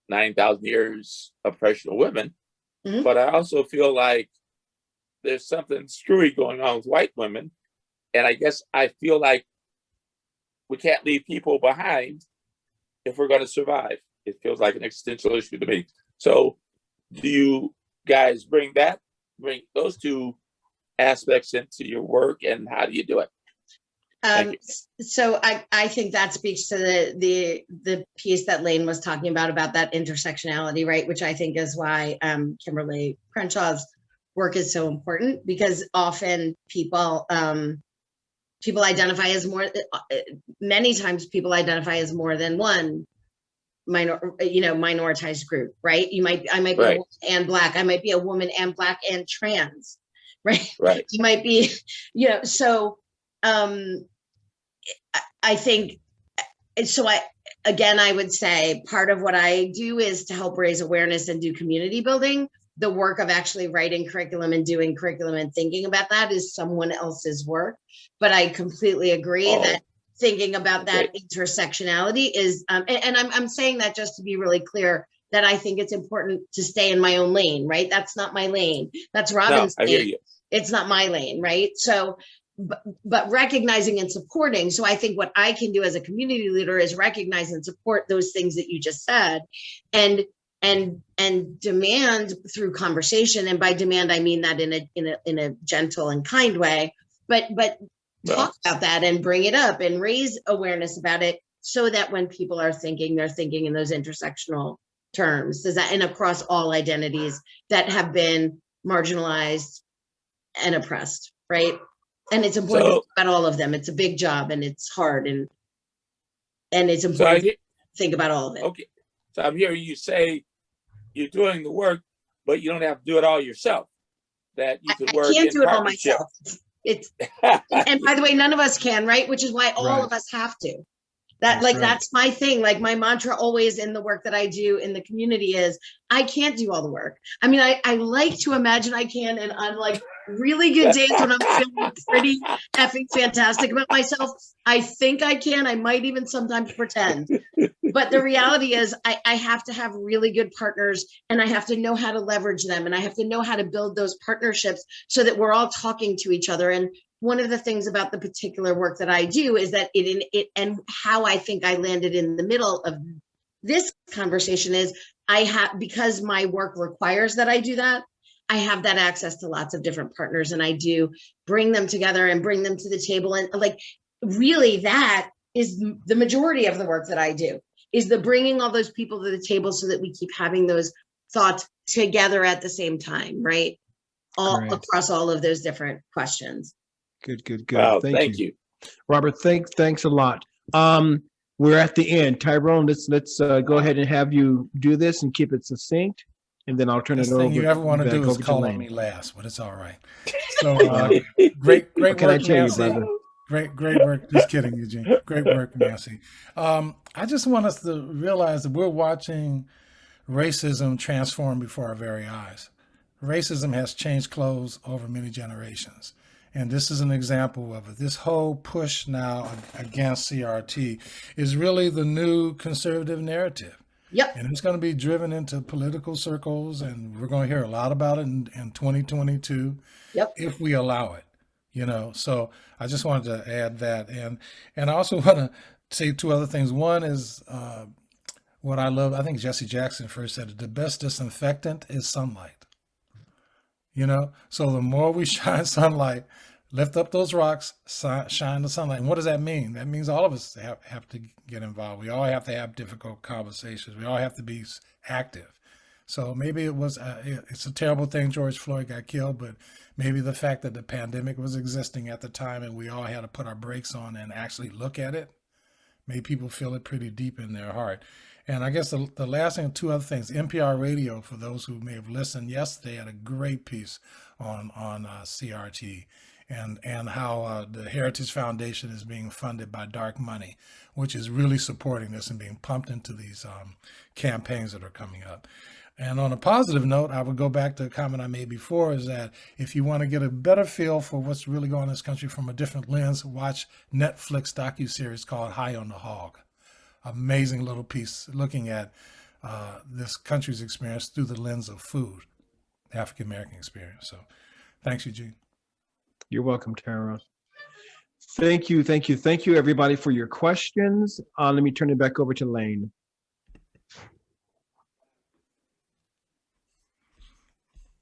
9,000 years oppression of women, but I also feel like there's something screwy going on with white women. And I guess I feel like we can't leave people behind if we're going to survive. It feels like an existential issue to me. So do you guys bring those two aspects into your work, and how do you do it? So I think that speaks to the piece that Lane was talking about that intersectionality, right? Which I think is why Kimberlee Crenshaw's work is so important, because often people identify as many times people identify as more than one minoritized group, right? I might be a woman and Black, I might be a woman and Black and trans, right? Right. You might be, so I think, so I would say part of what I do is to help raise awareness and do community building. The work of actually writing curriculum and doing curriculum and thinking about that is someone else's work. But I completely agree that thinking about that intersectionality is, and I'm saying that just to be really clear, that I think it's important to stay in my own lane, right? That's not my lane. That's Robin's lane. I hear you. It's not my lane, right? So, but recognizing and supporting. So I think what I can do as a community leader is recognize and support those things that you just said, and demand through conversation. And by demand, I mean that in a gentle and kind way, but talk about that and bring it up and raise awareness about it, so that when people are thinking, they're thinking in those intersectional terms. Does that, and across all identities that have been marginalized and oppressed, right? And it's important to think about all of them. It's a big job and it's hard, and it's important to think about all of it. Okay, so I'm hearing you say you're doing the work, but you don't have to do it all yourself. That you could work. I can't do it all myself. It's and by the way, none of us can, right? Which is why all of us have to. That's my thing. Like, my mantra always in the work that I do in the community is, I can't do all the work. I mean, I like to imagine I can, and on like really good days when I'm feeling pretty effing fantastic about myself, I think I can. I might even sometimes pretend. But the reality is I have to have really good partners, and I have to know how to leverage them, and I have to know how to build those partnerships so that we're all talking to each other. And one of the things about the particular work that I do is that it and how I think I landed in the middle of this conversation is because my work requires that I do that, I have that access to lots of different partners, and I do bring them together and bring them to the table. And like, really, that is the majority of the work that I do, is the bringing all those people to the table so that we keep having those thoughts together at the same time, right? Across all of those different questions. Good. Wow, thank you. Robert, thanks a lot. We're at the end. Tyrone, let's go ahead and have you do this and keep it succinct, and then I'll turn it over. The thing you ever want to do is call on me last, but it's all right. So great work, Nancy. Great work. Just kidding, Eugene. Great work, Nancy. I just want us to realize that we're watching racism transform before our very eyes. Racism has changed clothes over many generations. And this is an example of it. This whole push now against CRT is really the new conservative narrative. Yep. And it's going to be driven into political circles, and we're going to hear a lot about it in 2022. Yep. If we allow it, So I just wanted to add that. And I also want to say two other things. One is what I love. I think Jesse Jackson first said it, the best disinfectant is sunlight. you know? So the more we shine sunlight, lift up those rocks, shine the sunlight. And what does that mean? That means all of us have to get involved. We all have to have difficult conversations. We all have to be active. So maybe it's a terrible thing George Floyd got killed, but maybe the fact that the pandemic was existing at the time and we all had to put our brakes on and actually look at it, made people feel it pretty deep in their heart. And I guess the last thing, two other things. NPR Radio, for those who may have listened yesterday, had a great piece on CRT and how the Heritage Foundation is being funded by dark money, which is really supporting this and being pumped into these campaigns that are coming up. And on a positive note, I would go back to a comment I made before, is that if you want to get a better feel for what's really going on in this country from a different lens, watch Netflix docuseries called High on the Hog. Amazing little piece looking at this country's experience through the lens of food, the African-American experience. So thanks, Eugene. You're welcome, Tara. Thank you, everybody, for your questions. Let me turn it back over to Lane.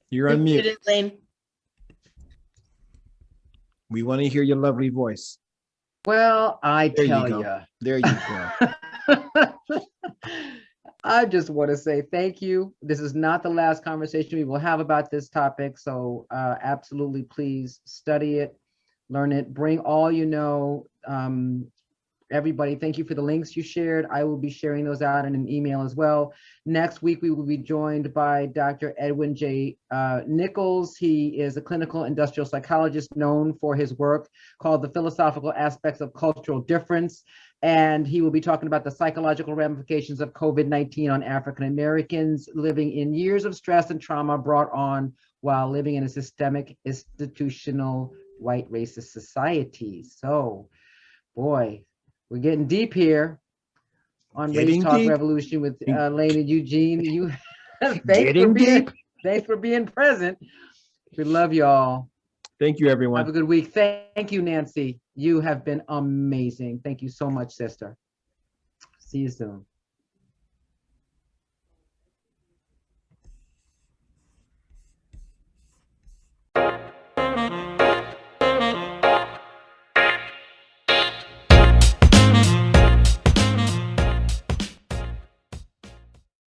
You're on mute. Lane. We want to hear your lovely voice. Well, I There tell you go. you. There you go. I just want to say thank you. This is not the last conversation we will have about this topic. So absolutely, please study it, learn it, bring all you know. Everybody, thank you for the links you shared. I will be sharing those out in an email as well. Next week, we will be joined by Dr. Edwin J. Nichols. He is a clinical industrial psychologist known for his work called The Philosophical Aspects of Cultural Difference. And he will be talking about the psychological ramifications of COVID-19 on African Americans living in years of stress and trauma brought on while living in a systemic, institutional, white racist society. So, boy, we're getting deep here on Race Talk Revolution with Lane and Eugene. Thanks for being present. We love y'all. Thank you, everyone. Have a good week. Thank you, Nancy. You have been amazing. Thank you so much, sister. See you soon.